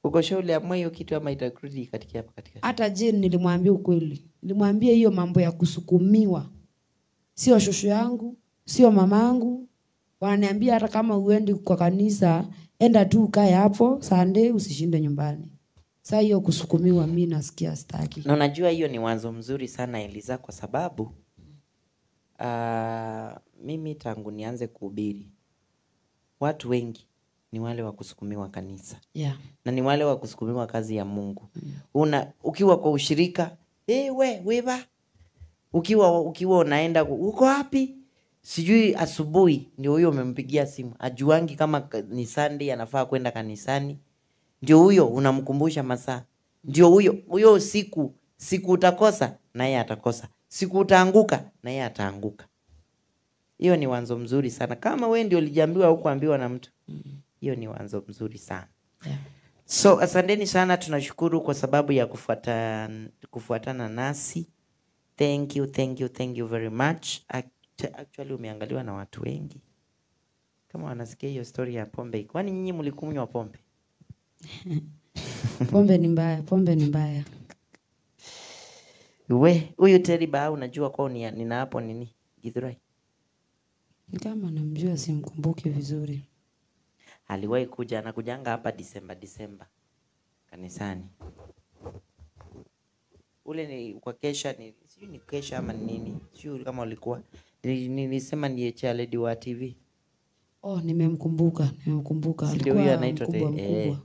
Uko shule amwe hiyo kitu ama itakurudi katika hapa katika. Hata Jane nilimwambia ukweli. Nilimwambia hiyo mambo ya kusukumiwa. Sio shosho yangu, sio mamangu. Wananiambia hata kama uendi kwa kanisa enda tu ukae hapo Sunday usishinde nyumbani. Sasa hiyo kusukumiwa mimi nasikia sitaki. Na unajua hiyo ni wazo mzuri sana Eliza, kwa sababu mimi tangu nianze kuhubiri watu wengi ni wale wa kusukumiwa kanisa. Yeah. Na ni wale wa kusukumiwa kazi ya Mungu. Ukiwa kwa ushirika, weba. Ukiwa unaenda uko wapi? Sijui asubuhi ndio huyo umempigia simu. Ajuangi kama ni Sunday anafaa kwenda kanisani. Ndio huyo unamkumbusha masaa. Ndio huyo siku utakosa na yeye atakosa. Siku utaanguka na yeye ataanguka. Hiyo ni wanzo mzuri sana. Kama wewe ndio ulijambiwa au kuambiwa na mtu. Hiyo ni wanzo mzuri sana. Yeah. So asanteni sana, tunashukuru kwa sababu ya kufuatana nasi. Thank you very much. Actually umeangaliwa na watu wengi. Kama wanasikia hiyo story ya pombe. Kwani nyinyi mlikunywa pombe? Pombe ni mbaya. Huyu Terry Baha unajua kwao nina hapo nini? Githurai. Kama namjua simkumbuki vizuri. Aliwahi kuja, anakujanga hapa December kanisani. Ule ni kwa kesha, sijui ni kesha ama nini. Sijui kama ulikuwa. Nilisema ni Charledi wa TV. Oh, nimemkumbuka. Ndio huyo anaitwa mkubwa.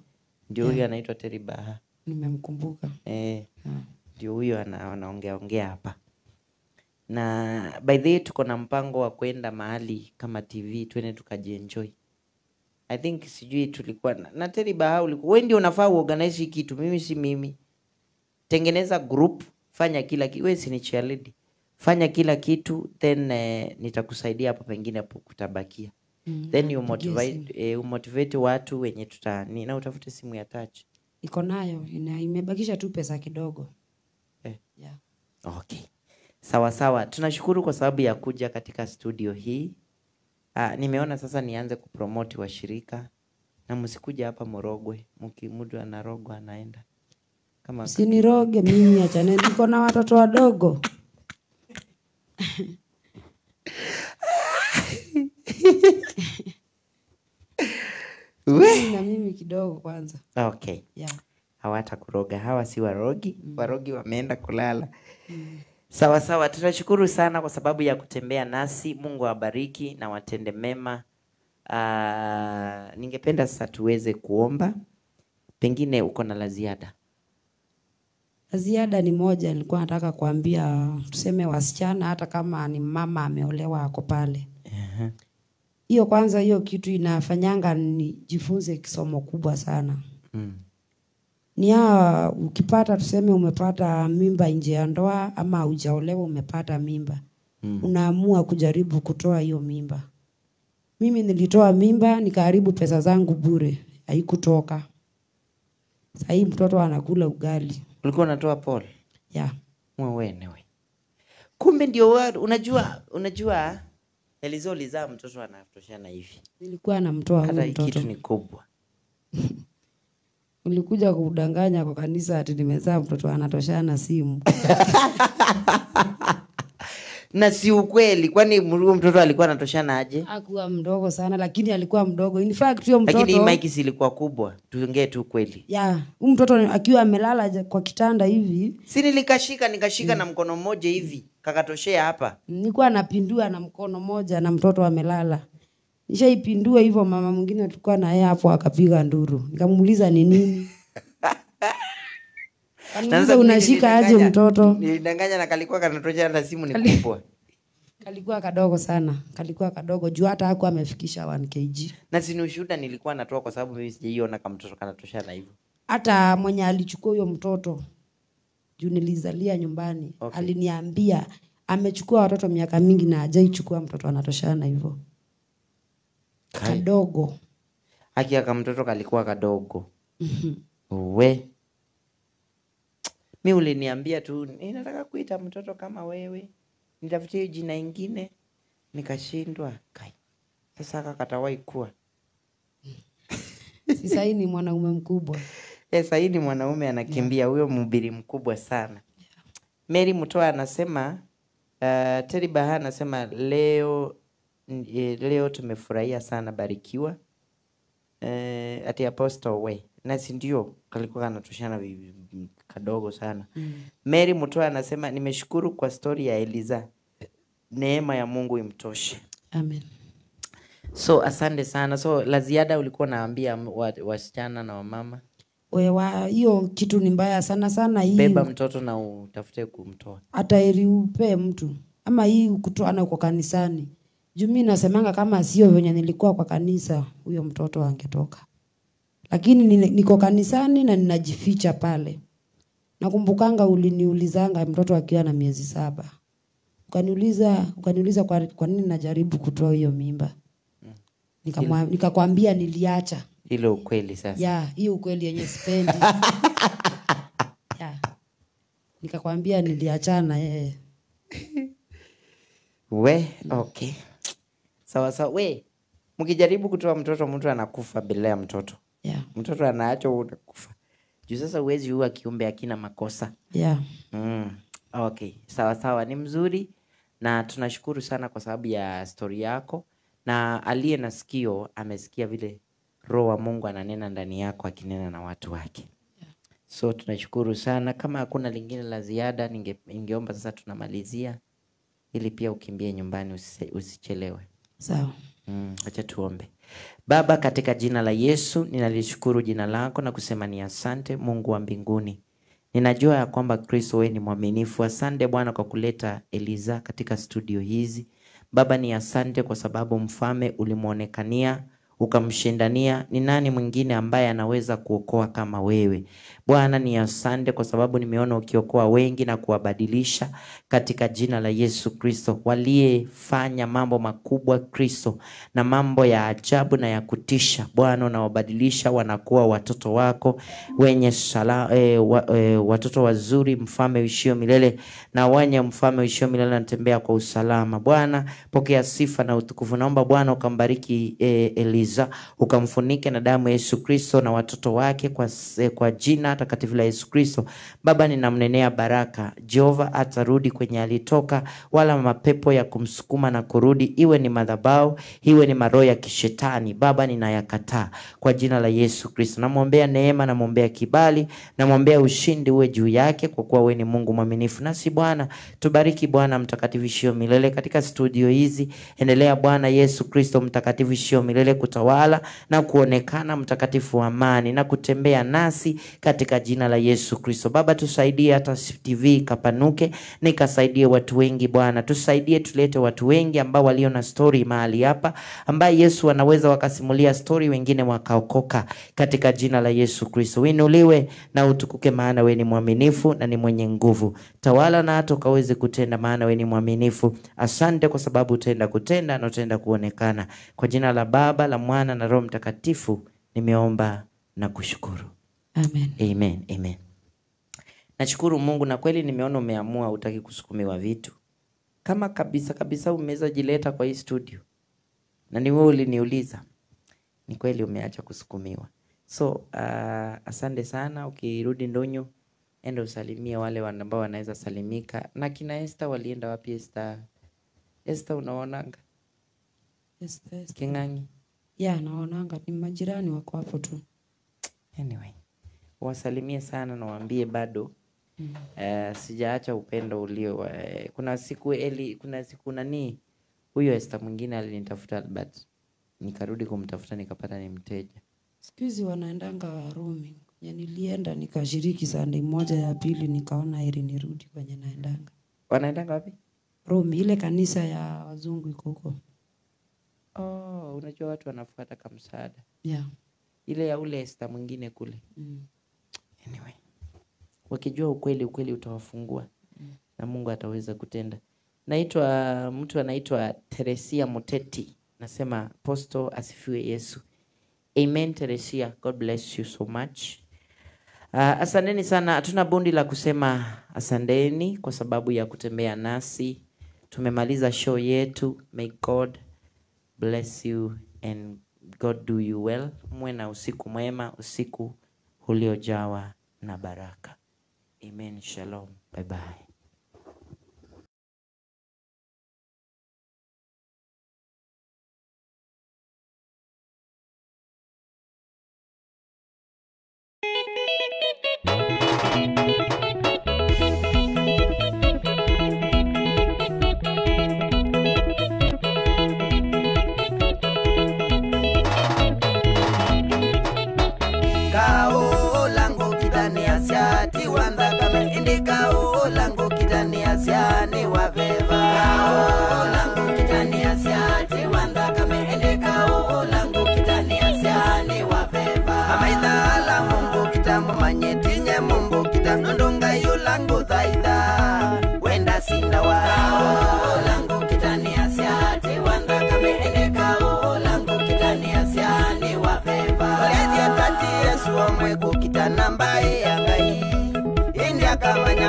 Ndio huyo anaitwa Terry Baha. Nimemkumbuka. Ndio huyo anaongea hapa. Na by the way tuko na mpango wa kwenda mahali kama TV twende tukajienjoy. I think sijui tulikuwa na Terry Baha ulikuwa wewe ndio unafaa uorganize kitu, mimi si mimi. Tengeneza group, fanya kila kitu, wewe si ni cheerleader. Fanya kila kitu then nitakusaidia hapo pengine hapo kutabakia. Then you motivate watu wenye na utafute simu ya touch. Iko nayo, imebakisha tu pesa kidogo. Yeah. Okay. Sawa. Tunashukuru kwa sababu ya kuja katika studio hii. Nimeona sasa nianze kupromote washirika. Na msikuja hapa Morogwe. Mtu anarogwa anaenda. Kama usiniroge mimi, achane, niko na watoto wadogo. Na mimi kidogo kwanza. Okay. Yeah. Hawatakuroga. Hawa si warogi. Warogi wameenda kulala. Sawa. Tunashukuru sana kwa sababu ya kutembea nasi. Mungu awabariki na watende mema. Ningependa sasa tuweze kuomba. Pengine uko na la ziada. La ziada ni moja, nilikuwa nataka kuambia tuseme wasichana hata kama ni mama ameolewa ako pale. Hiyo kwanza hiyo kitu inafanyanga nijifunze kisomo kubwa sana. Ni ukipata tuseme umepata mimba nje ya ndoa ama hujaolewa umepata mimba. Unaamua kujaribu kutoa hiyo mimba. Mimi nilitoa mimba nikaharibu pesa zangu bure. Haikutoka. Sasa hii mtoto anakula ugali. Ulikuwa unatoa Paul? Yeah. Wewe. Kumbe ndio unajua Elizo lizaa mtoto anatoshana hivi. Nilikuwa namtoa huyo mtoto. Hata kitu ni kubwa. Ulikuja kudanganya kwa kanisa ati nimezaa mtoto anatoshana simu. Na si ukweli, kwani mtoto alikuwa anatoshana aje? Hakuwa mdogo sana lakini alikuwa mdogo. In fact hiyo mtoto lakini mic ilikuwa kubwa. Tuongee tu kweli. Yeah, huyo mtoto akiwa amelala kwa kitanda hivi, si nikashika na mkono mmoja hivi, kakatoshea hapa. Nilikuwa napindua na mkono mmoja na mtoto amelala. Nishaipindua hivyo, mama mwingine tulikuwa na yeye hapo akapiga nduru. Nikamuuliza ni nini? Sasa unashika aje mtoto? Nilidanganya na kalikuwa kanatoshea hata simu ni kubwa. Kalikuwa kadogo sana. Kalikuwa kadogo juu hata hakuwa amefikisha 1 kg. Na si ushuhuda nilikuwa natoa kwa sababu mimi sijaiona kama mtoto kanatoshea na hivyo. Hata mwenye alichukua huyo mtoto juu nilizalia nyumbani, okay, aliniambia amechukua watoto miaka mingi na hajaichukua mtoto anatoshana hivyo. Kadogo. Haki ya mtoto kalikuwa kadogo. We. Mimi uliniambia tu ninataka kuita mtoto kama wewe. Nitafutie jina ingine. Nikashindwa. Kai. Sasa kakatawahi kuwa. Sasa hii ni mwanaume mkubwa. Sasa hii ni mwanaume anakimbia, huyo mhubiri mkubwa sana. Mary Mutoa anasema Terry Baha anasema leo tumefurahia sana, barikiwa. ati Apostle we. Na si ndio kalikuwa kanatoshana kadogo sana. Mary Mutoa anasema nimeshukuru kwa story ya Eliza. Neema ya Mungu imtoshe. Amen. So asante sana. So la ziada ulikuwa naambia wasichana na wamama? Wewa hiyo kitu ni mbaya sana sana hii. Beba mtoto na utafute kumtoa. Hata ili upe mtu. Ama hii kutoana kwa kanisani. Juu mimi nasemanga kama sio venye nilikuwa kwa kanisa, huyo mtoto angetoka. Lakini niko kanisani na ninajificha pale. Nakumbukanga uliniulizanga mtoto akiwa na miezi 7. Ukaniuliza kwa nini najaribu kutoa hiyo mimba. Nikakwambia niliacha. Ile ukweli sasa. Yeah, hiyo ukweli yenye sipendi. Yeah. Nikakwambia niliachana yeye. We, okay. Sawa sawa. We, mkijaribu kutoa mtoto mtu anakufa bila ya mtoto. Yeah. Mtoto anaachwa unakufa. Juu sasa uwezi huwa kiumbe akina makosa. Yeah. Okay, sawa sawa, ni mzuri na tunashukuru sana kwa sababu ya story yako, na aliye na sikio amesikia vile Roho wa Mungu ananena ndani yako akinena na watu wake. Yeah. So tunashukuru sana. Kama hakuna lingine la ziada, ningeomba sasa tunamalizia ili pia ukimbie nyumbani usichelewe. Sawa. Acha tuombe. Baba, katika jina la Yesu ninalishukuru jina lako na kusema ni asante Mungu wa mbinguni. Ninajua ya kwamba Kristo wewe ni mwaminifu. Asante Bwana kwa kuleta Eliza katika studio hizi. Baba, ni asante kwa sababu mfalme ulimuonekania, ukamshindania. Ni nani mwingine ambaye anaweza kuokoa kama wewe? Bwana, ni asante kwa sababu nimeona ukiokoa wengi na kuwabadilisha katika jina la Yesu Kristo. Waliyefanya mambo makubwa Kristo na mambo ya ajabu na ya kutisha, Bwana unawabadilisha wanakuwa watoto wako wenye watoto wazuri, mfalme uishio milele, na wenye mfalme uishio milele anatembea kwa usalama. Bwana, pokea sifa na utukufu. Naomba Bwana ukambariki Eliza, ukamfunike na damu ya Yesu Kristo na watoto wake kwa jina takatifu la Yesu Kristo. Baba, ninamnenea baraka. Jehova atarudi kwenye alitoka, wala mapepo ya kumsukuma na kurudi, iwe ni madhabahu, iwe ni maroho ya kishetani, Baba ninayakataa kwa jina la Yesu Kristo. Namwombea neema, namwombea kibali, namwombea ushindi uwe juu yake, kwa kuwa wewe ni Mungu mwaminifu. Nasi Bwana tubariki Bwana mtakatifu ishio milele katika studio hizi. Endelea Bwana Yesu Kristo mtakatifu ishio milele kutawala na kuonekana mtakatifu wa amani na kutembea nasi katika jina la Yesu Kristo. Baba, tusaidie hata TV kapanuke, nikasaidie watu wengi Bwana. Tusaidie tulete watu wengi ambao walio na story mahali hapa, ambaye Yesu anaweza wakasimulia story wengine wakaokoka katika jina la Yesu Kristo. Winuliwe na utukuke, maana wewe ni mwaminifu na ni mwenye nguvu. Tawala na hata ukaweze kutenda, maana wewe ni mwaminifu. Asante kwa sababu utaenda kutenda na utaenda kuonekana. Kwa jina la Baba, la Mwana na Roho Mtakatifu nimeomba na kushukuru. Amen. Amen. Amen. Nashukuru Mungu, na kweli nimeona umeamua utaki kusukumiwa vitu. Kama kabisa umeweza jileta kwa hii studio. Na ni wewe uliniuliza. Ni kweli umeacha kusukumiwa. So, asante sana. Ukirudi Ndonyo, enda usalimie wale ambao wanaweza salimika. Na kina Esther walienda wapi Esther? Esther unaonanga? Esther. Kingangi? Yeah, naonanga ni majirani wako hapo tu. Anyway, wasalimie sana na waambie bado sijaacha upendo ulio kuna siku nani huyo Esther mwingine alinitafuta Albert, nikarudi kumtafuta nikapata ni mteja. Siku hizi wanaendanga roaming. Nilienda nikashiriki Sunday moja, ya pili nikaona heri nirudi kwenye naendanga. Wanaendanga wapi? Rome, ile kanisa ya wazungu iko huko. Oh, unajua watu wanafuata kama msaada. Yeah. Ile ya ule Esther mwingine kule. Anyway, wakijua ukweli utawafungua. Na Mungu ataweza kutenda. Mtu anaitwa Teresia Muteti. Nasema Apostle asifiwe Yesu. Amen Teresia, God bless you so much. Asanteni sana. Hatuna bundi la kusema asanteni kwa sababu ya kutembea nasi. Tumemaliza show yetu. May God bless you and God do you well. Mwe na usiku mwema, usiku uliojawa na baraka. Amen. Shalom. Bye bye.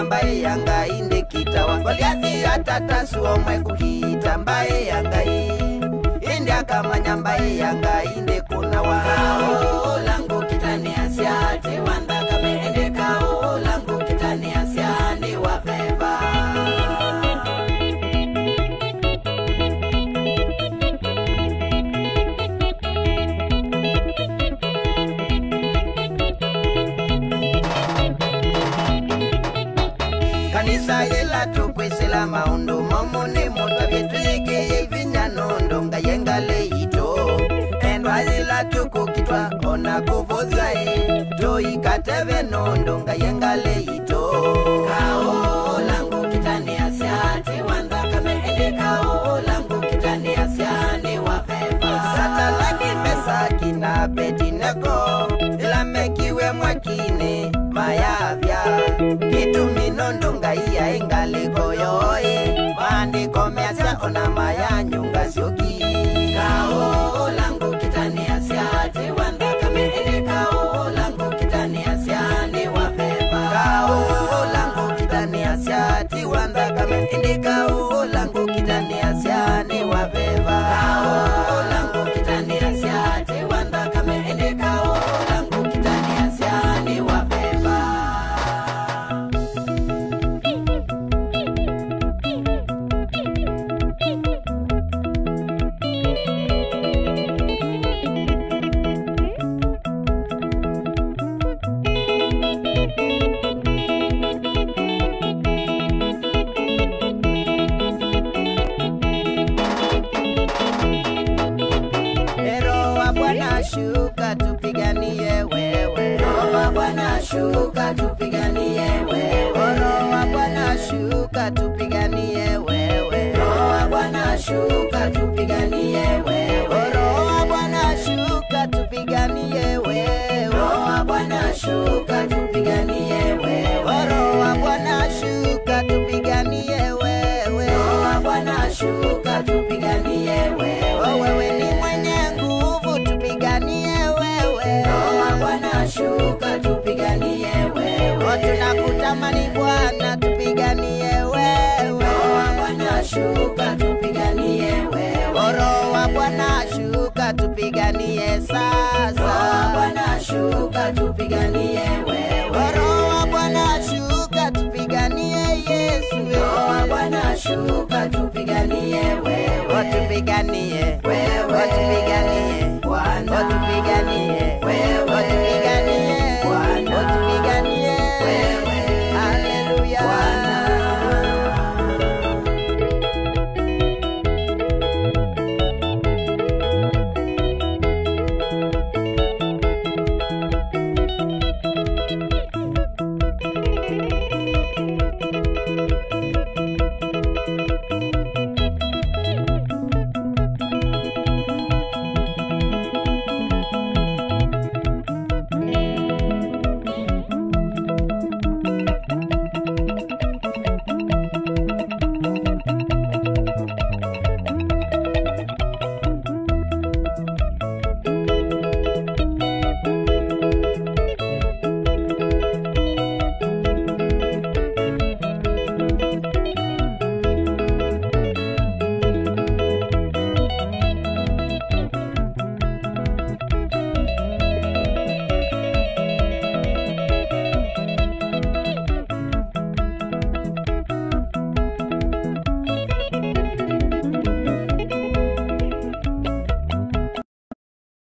mbaye yanga inde kitawa Goliathi atatasuo mwe kuhita mbaye yanga inde akamanya mbaye yanga inde kunawa kao langu kitani asiati wanda kame ende kao langu kitani asiani wa feva Kanisa yela tukwesela maundu momone mutabyetuike vinyanondo ngayengale ito endwa yela tukukitwa ona kuvozwae toikateve nondo ngayengale ito kao langu kitani asiati wanda kame ende kao langu kitani asiani wafeva sata laki pesa kina betineko ilamekiwe mwakine mayavya kitu minondo ngaiya ingaliko yoe maandiko measya ona maya nyunga sioki kao langu kitani asiati wanda kame ende kao langu kitani asiani wafeva kao langu kitani asiati wanda kame ende kao langu kitani asiani wafeva kao langu kitani asiati wanda kame ende kao langu kitani asiani wafeva Shuka tupiganie wewe Roho wa Bwana shuka tupiganie wewe Roho wa Bwana shuka tupiganie wewe Roho wa Bwana shuka tupiganie wewe Roho wa Bwana shuka tupiganie wewe Roho wa Bwana shuka tupiganie wewe Roho wa Bwana shuka tupiganie wewe Roho wa Bwana shuka